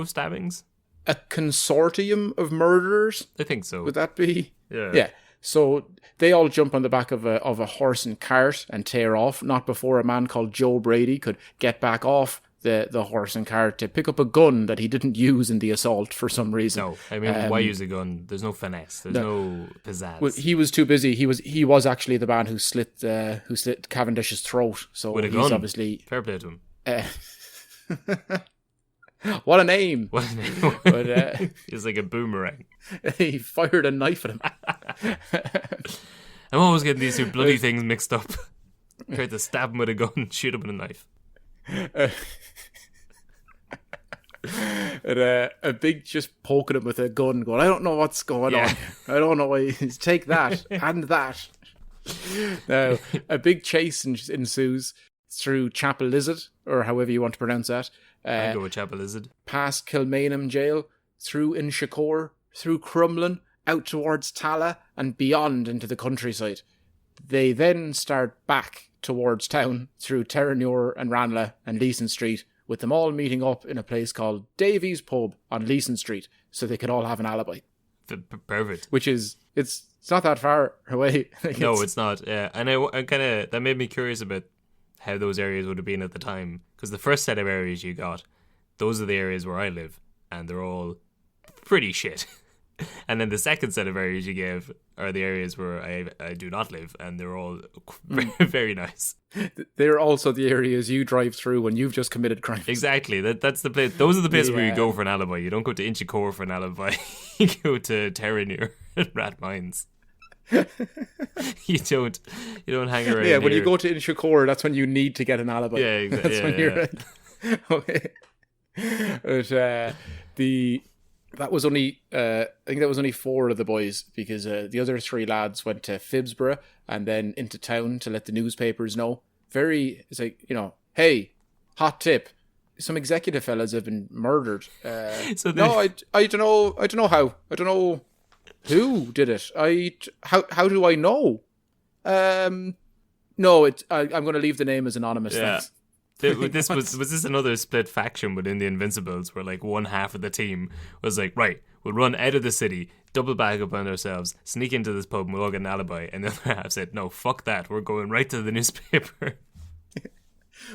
stabbings? A consortium of murderers? I think so. Would that be? Yeah. Yeah. So they all jump on the back of a horse and cart and tear off, not before a man called Joe Brady could get back off the horse and cart to pick up a gun that he didn't use in the assault for some reason. No, I mean, why use a gun? There's no finesse. There's no pizzazz. Well, he was too busy. He was actually the man who slit Cavendish's throat. So With a he's gun. obviously Fair play to him. What a name! What a name. But He's like a boomerang. he fired a knife at him. I'm always getting these two bloody things mixed up. Tried to stab him with a gun, shoot him with a knife. And a big just poking him with a gun, going, I don't know what's going on. I don't know why. Take that and that. Now, a big chase ensues through Chapel Lizard, or however you want to pronounce that. I'll go with Chapel Lizard. Past Kilmainham Jail, through Inchicore, through Crumlin, out towards Tala, and beyond into the countryside. They then start back towards town through Terranure and Ranelagh and Leeson Street, with them all meeting up in a place called Davy's Pub on Leeson Street, so they could all have an alibi. Perfect. Which is, it's not that far away. No, it's not. Yeah, and I kind of, that made me curious about how those areas would have been at the time, because the first set of areas you got, those are the areas where I live, and they're all pretty shit. And then the second set of areas you gave are the areas where I do not live, and they're all very, very nice. They're also the areas you drive through when you've just committed crimes. Exactly. That's the place. Those are the places where you go for an alibi. You don't go to Inchicore for an alibi. You go to Terranure and Rat Mines. You don't hang around. Yeah, when here. you go to Inchicore, that's when you need to get an alibi. Yeah, exactly. That's when you're okay. But that was only I think that was only 4 of the boys, because the other 3 lads went to Phibsborough and then into town to let the newspapers know. It's like, hey, hot tip, some executive fellas have been murdered. So no, I don't know how. I don't know who did it. How do I know? No, I'm going to leave the name as anonymous. Yeah. Thanks. Was this another split faction within the Invincibles, where like one half of the team was like, right, we'll run out of the city, double back up on ourselves, sneak into this pub, and we'll all get an alibi, and the other half said, no, fuck that, we're going right to the newspaper.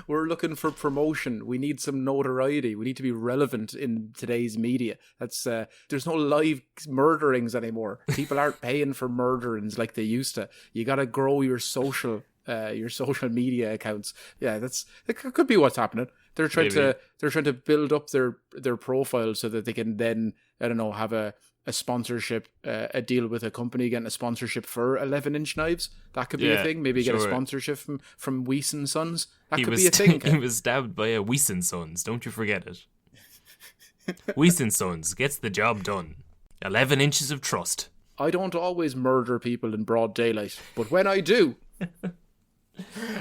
We're looking for promotion. We need some notoriety. We need to be relevant in today's media. That's there's no live murderings anymore. People aren't paying for murderings like they used to. You got to grow your social media accounts. Yeah, that could be what's happening. They're trying to build up their profile so that they can then, I don't know, have a sponsorship, a deal with a company, getting a sponsorship for 11-inch knives. That could be a thing. Maybe get a sponsorship from Weiss and Sons. That could be a thing. He was stabbed by a Weiss and Sons. Don't you forget it. Weiss and Sons gets the job done. 11 inches of trust. I don't always murder people in broad daylight, but when I do,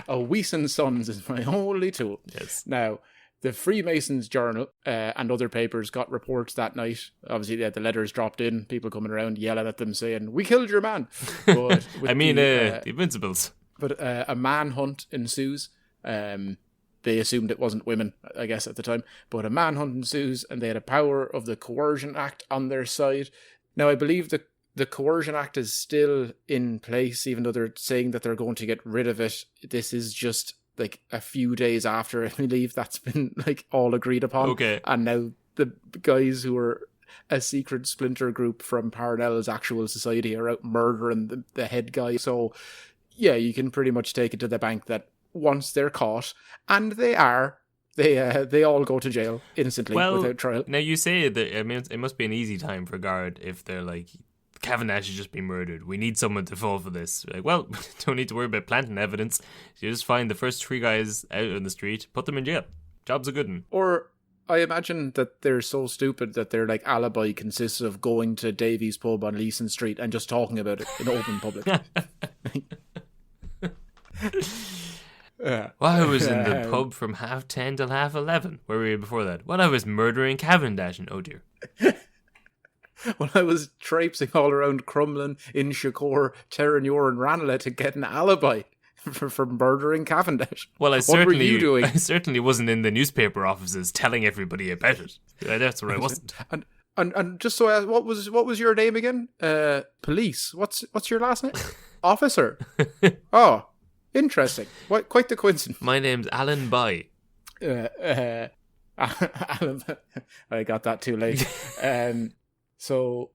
a Weiss and Sons is my only tool. Yes. Now, the Freemasons Journal and other papers got reports that night. Obviously, the letters dropped in, people coming around yelling at them saying, we killed your man. But the Invincibles. But a manhunt ensues. They assumed it wasn't women, I guess, at the time. But a manhunt ensues, and they had a power of the Coercion Act on their side. Now, I believe the Coercion Act is still in place, even though they're saying that they're going to get rid of it. This is just like a few days after, I believe, that's been like all agreed upon. Okay. And now the guys who are a secret splinter group from Parnell's actual society are out murdering the head guy. So yeah, you can pretty much take it to the bank that once they're caught, and they are, they all go to jail instantly without trial. Now you say that, I mean, it must be an easy time for guard if they're like, Cavendish has just been murdered. We need someone to fall for this. Like, well, don't need to worry about planting evidence. You just find the first 3 guys out in the street, put them in jail. Job's a good one. Or I imagine that they're so stupid that their like alibi consists of going to Davy's Pub on Leeson Street and just talking about it in open public. Well, I was in the pub from 10:30 till 11:30. Where were you before that? Well, I was murdering Cavendish, and oh dear. When I was traipsing all around Crumlin, Inchicore, Terranure and Ranelagh to get an alibi for murdering Cavendish. Well, what were you doing? I certainly wasn't in the newspaper offices telling everybody about it. That's where I wasn't. And just so I asked, what was your name again? Police. What's your last name? Officer. Oh, interesting. Quite the coincidence. My name's Alan By. I got that too late. So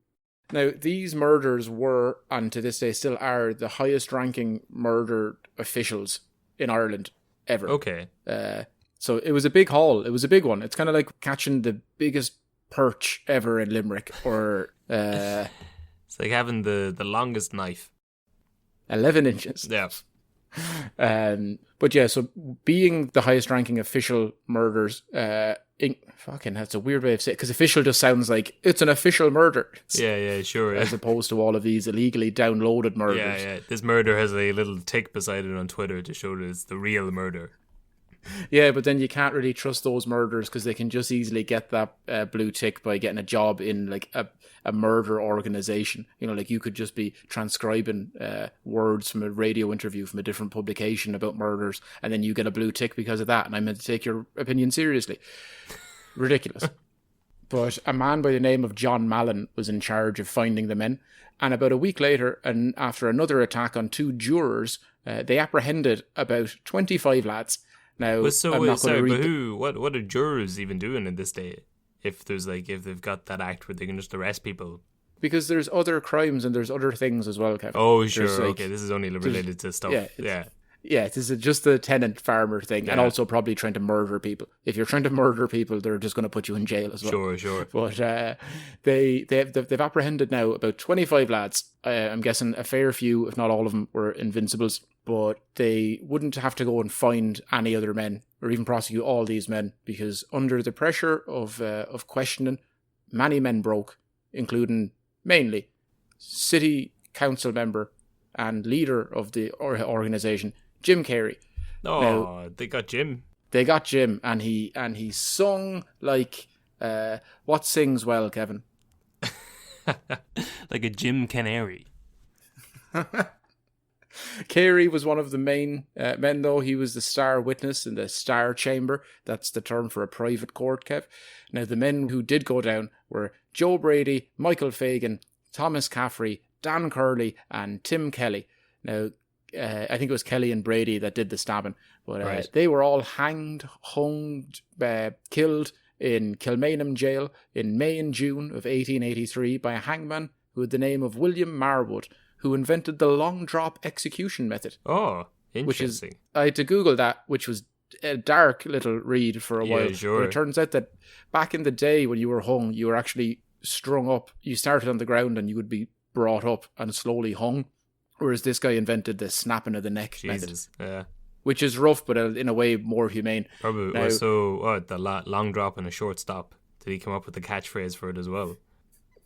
now these murders were, and to this day still are, the highest ranking murder officials in Ireland ever. Okay. So it was a big haul. It was a big one. It's kind of like catching the biggest perch ever in Limerick, or it's like having the longest knife. 11 inches. Yeah. But yeah, so being the highest ranking official murders, fucking, that's a weird way of saying it, because official just sounds like it's an official murder. Yeah, sure. As opposed to all of these illegally downloaded murders. Yeah. This murder has a little tick beside it on Twitter to show that it's the real murder. Yeah, but then you can't really trust those murders because they can just easily get that blue tick by getting a job in like a murder organization. You know, like you could just be transcribing words from a radio interview from a different publication about murders, and then you get a blue tick because of that, and I'm meant to take your opinion seriously. Ridiculous. But a man by the name of John Mallon was in charge of finding the men, and about a week later, and after another attack on 2 jurors, they apprehended about 25 lads. Now, but who? What are jurors even doing in this day? If they've got that act where they can just arrest people. Because there's other crimes and there's other things as well, Kevin. Oh, sure. Okay, this is only related to stuff. Yeah, this is just the tenant farmer thing, and also probably trying to murder people. If you're trying to murder people, they're just going to put you in jail as well. Sure. But they've apprehended now about 25 lads. I'm guessing a fair few, if not all of them, were Invincibles. But they wouldn't have to go and find any other men or even prosecute all these men, because under the pressure of questioning, many men broke, including mainly city council member and leader of the organisation, Jim Carey. Oh, now, they got Jim. They got Jim, and he sung like what sings well, Kevin? Like a Jim Canary. Carey was one of the main men, though. He was the star witness in the star chamber. That's the term for a private court, Kev. Now, the men who did go down were Joe Brady, Michael Fagan, Thomas Caffrey, Dan Curley, and Tim Kelly. Now, I think it was Kelly and Brady that did the stabbing, but they were all hanged, killed in Kilmainham jail in May and June of 1883 by a hangman who had the name of William Marwood, who invented the long drop execution method. Oh, interesting. Which is, I had to Google that, which was a dark little read for a while. Yeah, sure. But it turns out that back in the day when you were hung, you were actually strung up. You started on the ground and you would be brought up and slowly hung. Whereas this guy invented the snapping of the neck method. Yeah. Which is rough, but in a way more humane. Probably. Now, the long drop and a short stop. Did he come up with the catchphrase for it as well?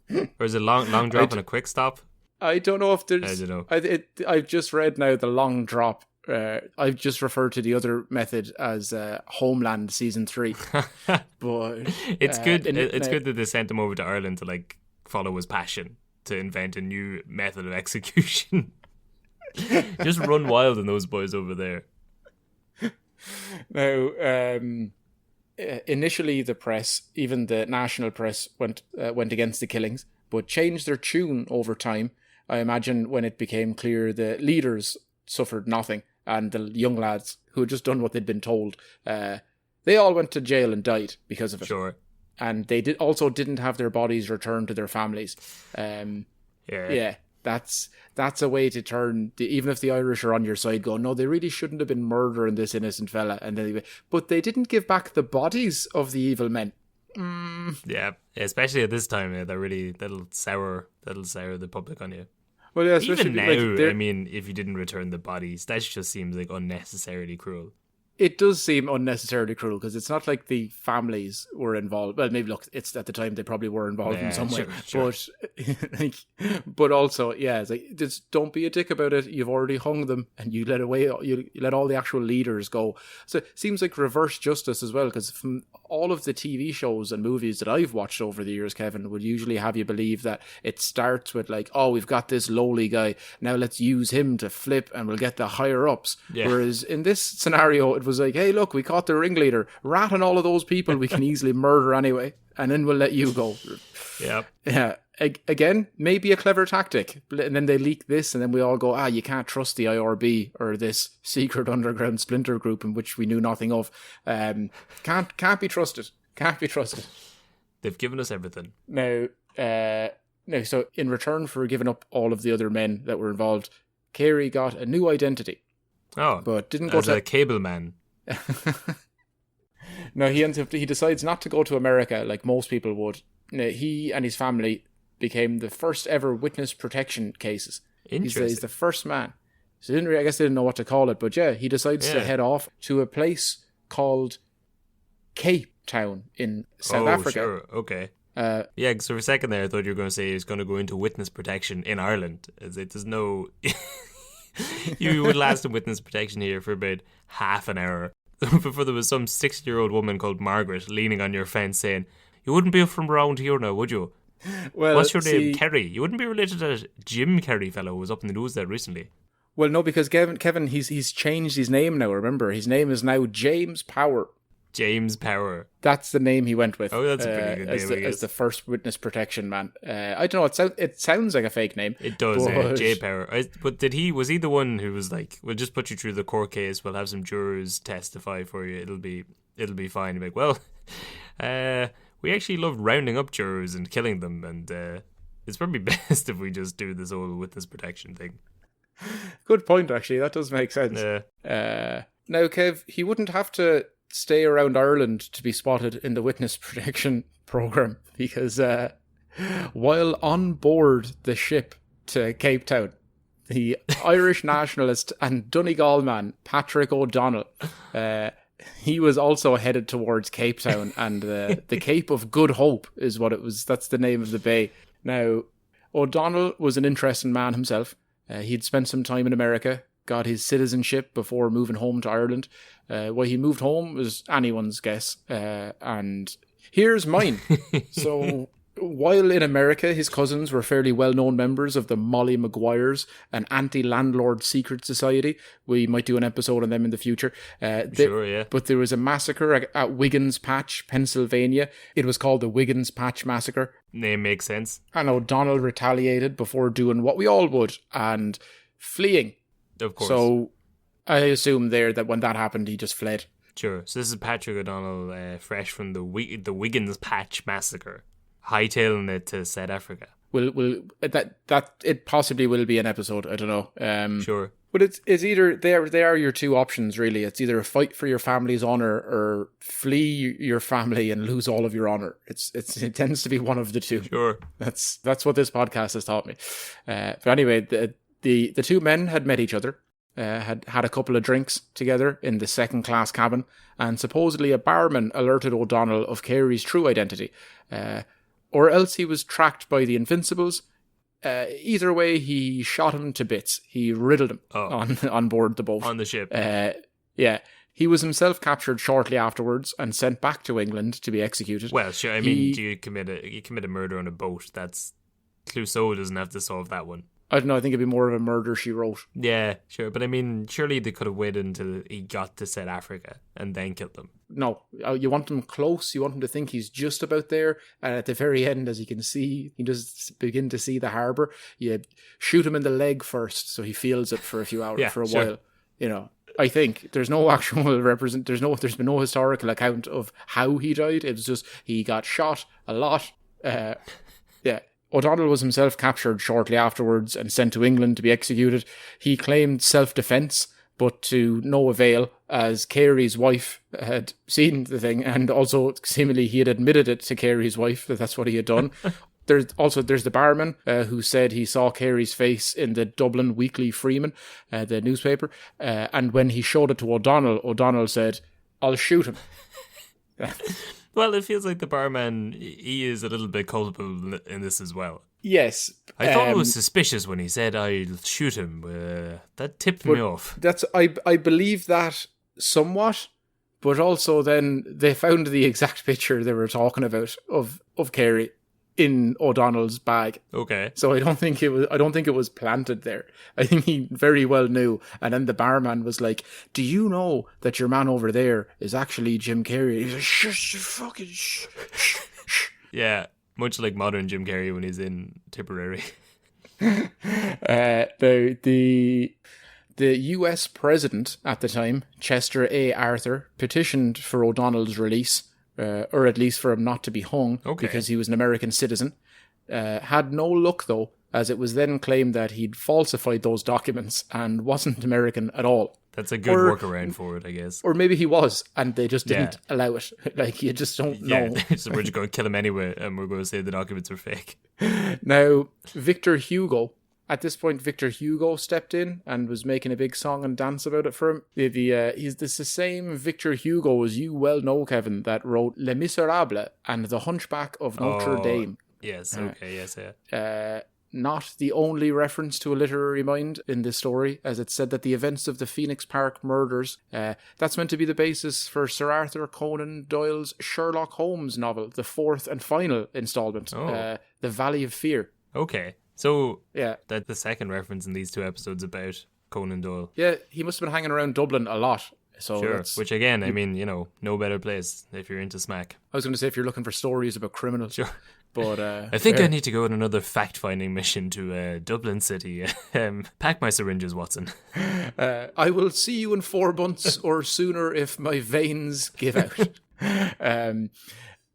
Or is it long drop and a quick stop? I don't know if there's... I don't know. I've just read now the long drop. I've just referred to the other method as Homeland Season 3. But it's good. It's good that they sent him over to Ireland to like follow his passion to invent a new method of execution. Just run wild in those boys over there. Now, initially the press, even the national press, went against the killings, but changed their tune over time. I imagine when it became clear the leaders suffered nothing, and the young lads who had just done what they'd been told, they all went to jail and died because of it. Sure. And they didn't have their bodies returned to their families. Yeah, that's a way to turn, even if the Irish are on your side, go, no, they really shouldn't have been murdering this innocent fella. But they didn't give back the bodies of the evil men. Yeah, especially at this time, that'll sour the public on you. Well, yeah, especially even now. I mean, if you didn't return the bodies, that just seems like unnecessarily cruel. It does seem unnecessarily cruel because it's not like the families were involved. Well, maybe look, it's at the time they probably were involved in some way. Sure. But also, yeah, it's like, just don't be a dick about it. You've already hung them, and you let all the actual leaders go. So it seems like reverse justice as well, because from all of the TV shows and movies that I've watched over the years, Kevin, would usually have you believe that it starts with like, oh, we've got this lowly guy, now let's use him to flip and we'll get the higher ups. Yeah. Whereas in this scenario, it was like, hey, look, we caught the ringleader, rat on all of those people we can easily murder anyway, and then we'll let you go. Yeah. Again, maybe a clever tactic, and then they leak this, and then we all go, you can't trust the IRB or this secret underground splinter group in which we knew nothing of. Can't be trusted. Can't be trusted. They've given us everything. Now, so in return for giving up all of the other men that were involved, Carey got a new identity. Oh, but didn't go as to a cable man. No, he decides not to go to America like most people would. Now, he and his family became the first ever witness protection cases. Interesting. He's the first man. So I guess they didn't know what to call it, but yeah, he decides to head off to a place called Cape Town in South Africa. Sure, okay. Yeah, so for a second there, I thought you were going to say he was going to go into witness protection in Ireland. As it there's no... You would last in witness protection here for about half an hour before there was some 60-year-old woman called Margaret leaning on your fence saying, "You wouldn't be from around here now, would you? Well, what's your name? Kerry. You wouldn't be related to Jim Kerry fellow who was up in the news there recently." Well, no, because Kevin, he's changed his name now. Remember, his name is now James Power. James Power. That's the name he went with. Oh, that's a pretty good name, as the first witness protection man. I don't know. It sounds like a fake name. It does. J Power. But was he the one who was like, "We'll just put you through the court case. We'll have some jurors testify for you. It'll be fine." Like, well, we actually love rounding up jurors and killing them, and it's probably best if we just do this whole witness protection thing. Good point, actually. That does make sense. Now, Kev, he wouldn't have to stay around Ireland to be spotted in the witness protection program, because while on board the ship to Cape Town, the Irish nationalist and Donegal man Patrick O'Donnell, he was also headed towards Cape Town, and the Cape of Good Hope is what it was. That's the name of the bay. Now, O'Donnell was an interesting man himself. He'd spent some time in America, got his citizenship before moving home to Ireland. Why he moved home was anyone's guess. And here's mine. So, while in America, his cousins were fairly well-known members of the Molly Maguires, an anti-landlord secret society. We might do an episode on them in the future. Sure, yeah. But there was a massacre at Wiggins Patch, Pennsylvania. It was called the Wiggins Patch Massacre. Name makes sense. And O'Donnell retaliated before doing what we all would, and fleeing. Of course. So I assume there that when that happened, he just fled. Sure. So this is Patrick O'Donnell, fresh from the Wiggins Patch Massacre, hightailing it to South Africa. That it possibly will be an episode. I don't know. Sure. But it's either they are your two options really. It's either fight for your family's honor or flee your family and lose all of your honor. It tends to be one of the two. Sure. That's what this podcast has taught me. But anyway, the two men had met each other, had a couple of drinks together in the second class cabin, and supposedly a barman alerted O'Donnell of Carey's true identity, or else he was tracked by the Invincibles. Either way, he shot him to bits. He riddled him on board the boat. On the ship. Yeah. He was himself captured shortly afterwards and sent back to England to be executed. Well, sure. I mean, do you commit a murder on a boat? That's Clouseau doesn't have to solve that one. I don't know. I think it'd be more of a murder she wrote. Yeah, sure. But I mean, surely they could have waited until he got to South Africa and then killed them. No, you want him close. You want him to think he's just about there. And at the very end, as he can see, he does begin to see the harbour. You shoot him in the leg first, so he feels it for a few hours, for a while. You know, I think there's no actual there's been no historical account of how he died. It was just he got shot a lot. Yeah. O'Donnell was himself captured shortly afterwards and sent to England to be executed. He claimed self-defence, but to no avail, as Carey's wife had seen the thing, and also seemingly he had admitted it to Carey's wife that that's what he had done. There's the barman who said he saw Carey's face in the Dublin Weekly Freeman, the newspaper, and when he showed it to O'Donnell, O'Donnell said, "I'll shoot him." Well, it feels like the barman, he is a little bit culpable in this as well. Yes. I thought it was suspicious when he said, "I'll shoot him." That tipped me off. I believe that somewhat, but also then they found the exact picture they were talking about of Carey in O'Donnell's bag. Okay. So I don't think it was planted there. I think he very well knew. And then the barman was like, "Do you know that your man over there is actually Jim Carrey?" He's like, "Shush, fucking shh." Yeah, much like modern Jim Carrey when he's in Tipperary. The US president at the time, Chester A. Arthur, petitioned for O'Donnell's release, or at least for him not to be hung because he was an American citizen. Had no luck, though, as it was then claimed that he'd falsified those documents and wasn't American at all. That's a good workaround for it, I guess. Or maybe he was, and they just didn't allow it. Like, you just don't know. So we're just going to kill him anyway, and we're going to say the documents are fake. Now, Victor Hugo, at this point, Victor Hugo stepped in and was making a big song and dance about it for him. He's the same Victor Hugo, as you well know, Kevin, that wrote Les Miserables and The Hunchback of Notre Dame. Yes, okay, yes, yeah. Not the only reference to a literary mind in this story, as it's said that the events of the Phoenix Park murders, that's meant to be the basis for Sir Arthur Conan Doyle's Sherlock Holmes novel, the fourth and final installment, The Valley of Fear. Okay, so that's the second reference in these two episodes about Conan Doyle. Yeah, he must have been hanging around Dublin a lot. So sure, which again, I mean, no better place if you're into smack. I was going to say if you're looking for stories about criminals. Sure. But I think I need to go on another fact-finding mission to Dublin City. Pack my syringes, Watson. I will see you in 4 months or sooner if my veins give out.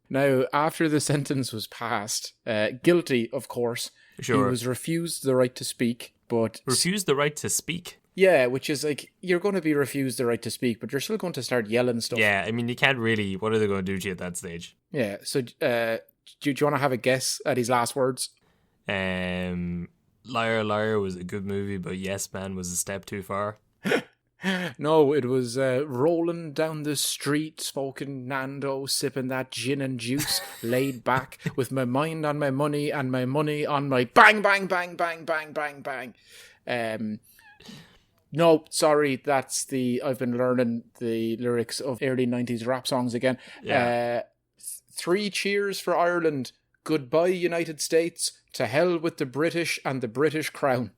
Now, after the sentence was passed, guilty, of course, he was refused the right to speak. But refused the right to speak? Yeah, which is like, you're going to be refused the right to speak, but you're still going to start yelling stuff. Yeah, I mean, you can't really, what are they going to do to you at that stage? Yeah, so do you want to have a guess at his last words? Liar, Liar was a good movie, but Yes Man was a step too far. No, it was rolling down the street, smoking Nando, sipping that gin and juice, laid back, with my mind on my money and my money on my bang, bang, bang, bang, bang, bang, bang. No, sorry, I've been learning the lyrics of early 90s rap songs again. Yeah. 3 cheers for Ireland. Goodbye, United States. To hell with the British and the British crown.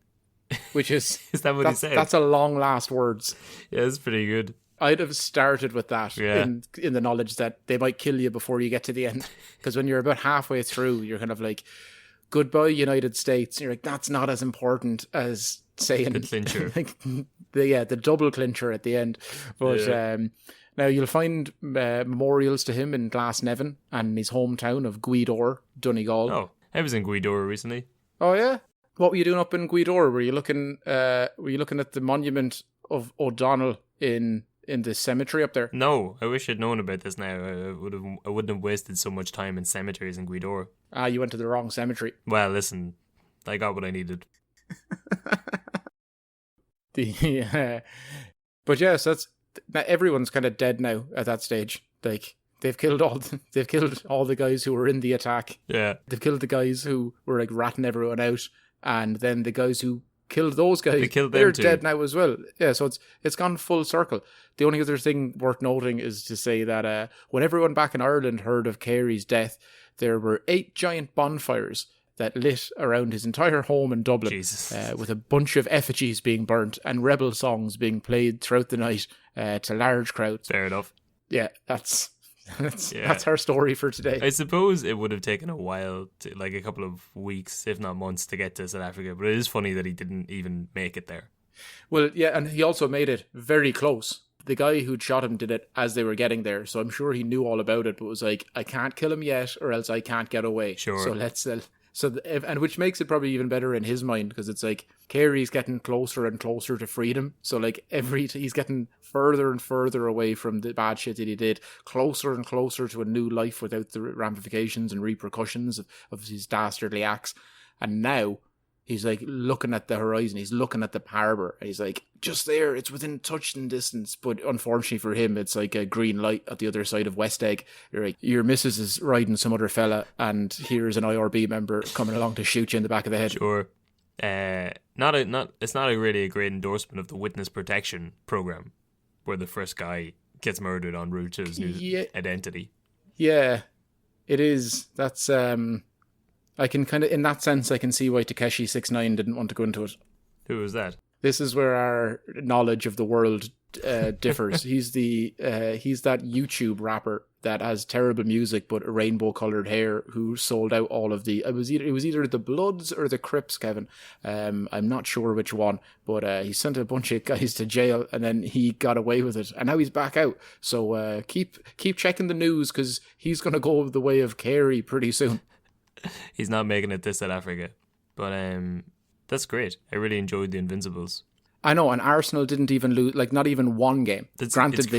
Which is... Is that what he said? That's a long last words. Yeah, it's pretty good. I'd have started with that in the knowledge that they might kill you before you get to the end. Because when you're about halfway through, you're kind of like, goodbye, United States. And you're like, that's not as important as saying... The clincher. Like, the double clincher at the end. But... Now, you'll find memorials to him in Glasnevin and in his hometown of Gweedore, Donegal. Oh, I was in Gweedore recently. Oh, yeah? What were you doing up in Gweedore? Were you looking at the monument of O'Donnell in the cemetery up there? No, I wish I'd known about this now. I wouldn't have wasted so much time in cemeteries in Gweedore. Ah, you went to the wrong cemetery. Well, listen, I got what I needed. But yes, everyone's kind of dead now at that stage. Like, they've killed all the guys who were in the attack. Yeah, they've killed the guys who were like ratting everyone out, and then the guys who killed those guys, they're dead now as well. Yeah, so it's gone full circle. The only other thing worth noting is to say that when everyone back in Ireland heard of Carey's death, there were 8 giant bonfires that lit around his entire home in Dublin, with a bunch of effigies being burnt and rebel songs being played throughout the night to large crowds. Fair enough. Yeah, that's our story for today. I suppose it would have taken a while, like a couple of weeks, if not months, to get to South Africa, but it is funny that he didn't even make it there. Well, yeah, and he also made it very close. The guy who'd shot him did it as they were getting there, so I'm sure he knew all about it, but was like, I can't kill him yet, or else I can't get away. Sure. So let's... and which makes it probably even better in his mind, because it's like Carey's getting closer and closer to freedom. So like he's getting further and further away from the bad shit that he did, closer and closer to a new life without the ramifications and repercussions of his dastardly acts. And now he's like looking at the horizon, he's looking at the harbour, and he's like, just there, it's within touching distance. But unfortunately for him, it's like a green light at the other side of West Egg. You're like, your missus is riding some other fella, and here's an IRB member coming along to shoot you in the back of the head. Sure. It's not really a great endorsement of the witness protection program, where the first guy gets murdered en route to his new identity. Yeah, it is. That's I can kind of, in that sense, I can see why Takeshi 6ix9ine didn't want to go into it. Who was that? This is where our knowledge of the world differs. He's that YouTube rapper that has terrible music but rainbow coloured hair, who sold out all of it was either the Bloods or the Crips, Kevin. I'm not sure which one, but he sent a bunch of guys to jail and then he got away with it, and now he's back out. So keep checking the news, because he's going to go the way of Kerry pretty soon. He's not making it to South Africa, but that's great. I really enjoyed the Invincibles. I know, and Arsenal didn't even lose, like, not even one game. Granted,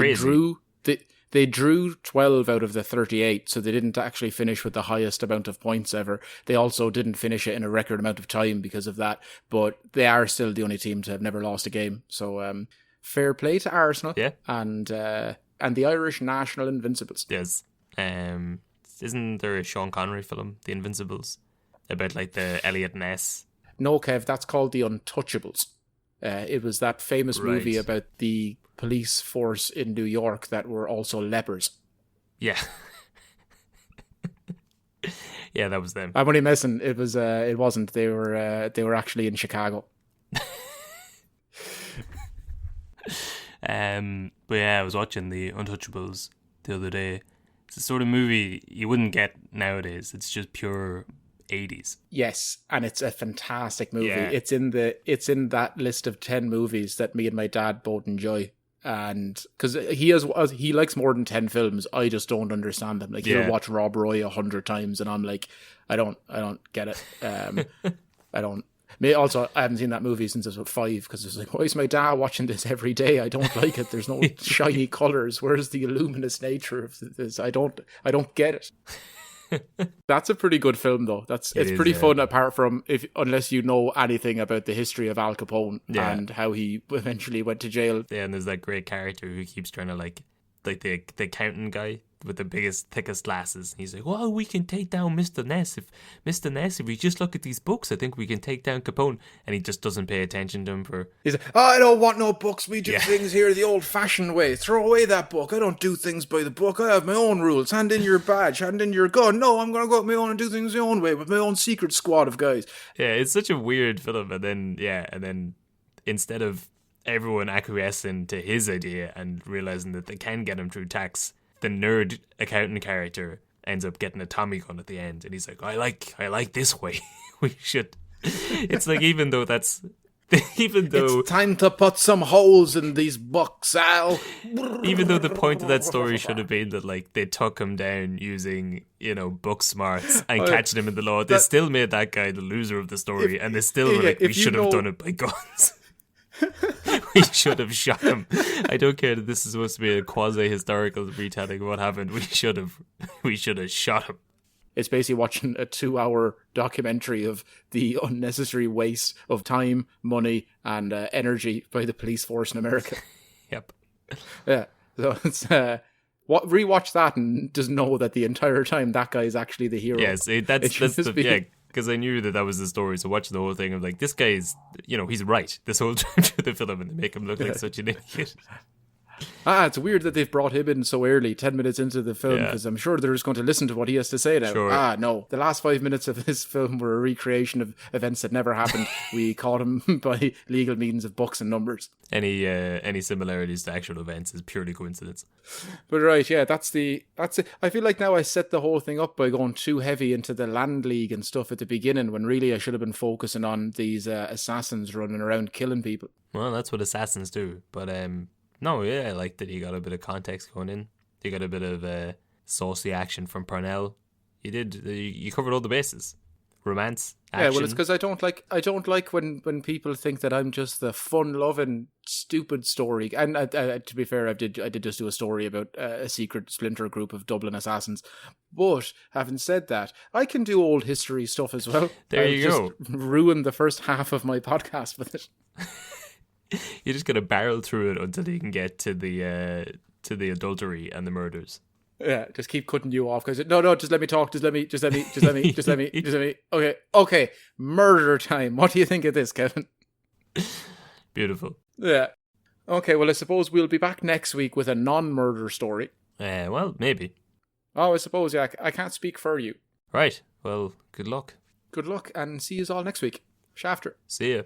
they drew 12 out of the 38, so they didn't actually finish with the highest amount of points ever. They also didn't finish it in a record amount of time because of that, but they are still the only team to have never lost a game. So fair play to Arsenal, and the Irish National Invincibles. Yes. Isn't there a Sean Connery film, The Invincibles, about like the Elliot Ness? No, Kev, that's called The Untouchables. It was that famous movie about the police force in New York that were also lepers. Yeah. Yeah, that was them. I'm only messing. It was. It wasn't. They were actually in Chicago. But yeah, I was watching The Untouchables the other day. It's the sort of movie you wouldn't get nowadays. It's just pure 80s. Yes, and it's a fantastic movie. Yeah. It's in that list of 10 movies that me and my dad both enjoy. And because he likes more than 10 films, I just don't understand them. Like, he'll watch Rob Roy 100 times, and I'm like, I don't get it. I don't. Also, I haven't seen that movie since I was 5, because it's like, why is my dad watching this every day? I don't like it. There's no shiny colours. Where's the luminous nature of this? I don't get it. That's a pretty good film, though. It's pretty fun, apart from unless you know anything about the history of Al Capone and how he eventually went to jail. Yeah, and there's that great character who keeps trying to like the accountant guy with the biggest, thickest glasses. He's like, well, we can take down Mr. Ness. If we just look at these books, I think we can take down Capone. And he just doesn't pay attention to him for... He's like, I don't want no books. We do things here the old-fashioned way. Throw away that book. I don't do things by the book. I have my own rules. Hand in your badge. Hand in your gun. No, I'm going to go out my own and do things my own way with my own secret squad of guys. Yeah, it's such a weird film. And then instead of everyone acquiescing to his idea and realizing that they can get him through tax, the nerd accountant character ends up getting a Tommy gun at the end, and he's like, I like this way. We should. It's like, even though it's time to put some holes in these books, Al. Even though the point of that story should have been that, like, they took him down using, book smarts and catching him in the law, they still made that guy the loser of the story, and they still were like, we should have done it by guns. We should have shot him. I don't care that this is supposed to be a quasi-historical retelling of what happened. We should have shot him. It's basically watching a 2-hour documentary of the unnecessary waste of time, money, and energy by the police force in America. Yep. Yeah. So it's rewatch that and just know that the entire time that guy is actually the hero. Yes, because I knew that was the story. So watching the whole thing, I'm like, this guy is, he's right this whole time through the film, and they make him look like such an idiot. It's weird that they've brought him in so early, 10 minutes into the film, because I'm sure they're just going to listen to what he has to say now. Sure. No. The last 5 minutes of this film were a recreation of events that never happened. We caught him by legal means of books and numbers. Any similarities to actual events is purely coincidence. But right, yeah, that's it. I feel like now I set the whole thing up by going too heavy into the land league and stuff at the beginning, when really I should have been focusing on these assassins running around killing people. Well, that's what assassins do, but no, yeah, I like that he got a bit of context going in. You got a bit of saucy action from Parnell. You covered all the bases. Romance, action. Yeah, well, it's because I don't like when people think that I'm just the fun-loving, stupid story. And to be fair, I did just do a story about a secret splinter group of Dublin assassins. But having said that, I can do old history stuff as well. There you go. Just ruined the first half of my podcast with it. You're just gonna barrel through it until you can get to the adultery and the murders. Yeah, just keep cutting you off because no, just let me talk. Just let me. Okay. Murder time. What do you think of this, Kevin? Beautiful. Yeah. Okay. Well, I suppose we'll be back next week with a non-murder story. Well, maybe. Oh, I suppose. Yeah, I can't speak for you. Right. Well, good luck. Good luck, and see you all next week. Shafter. See ya.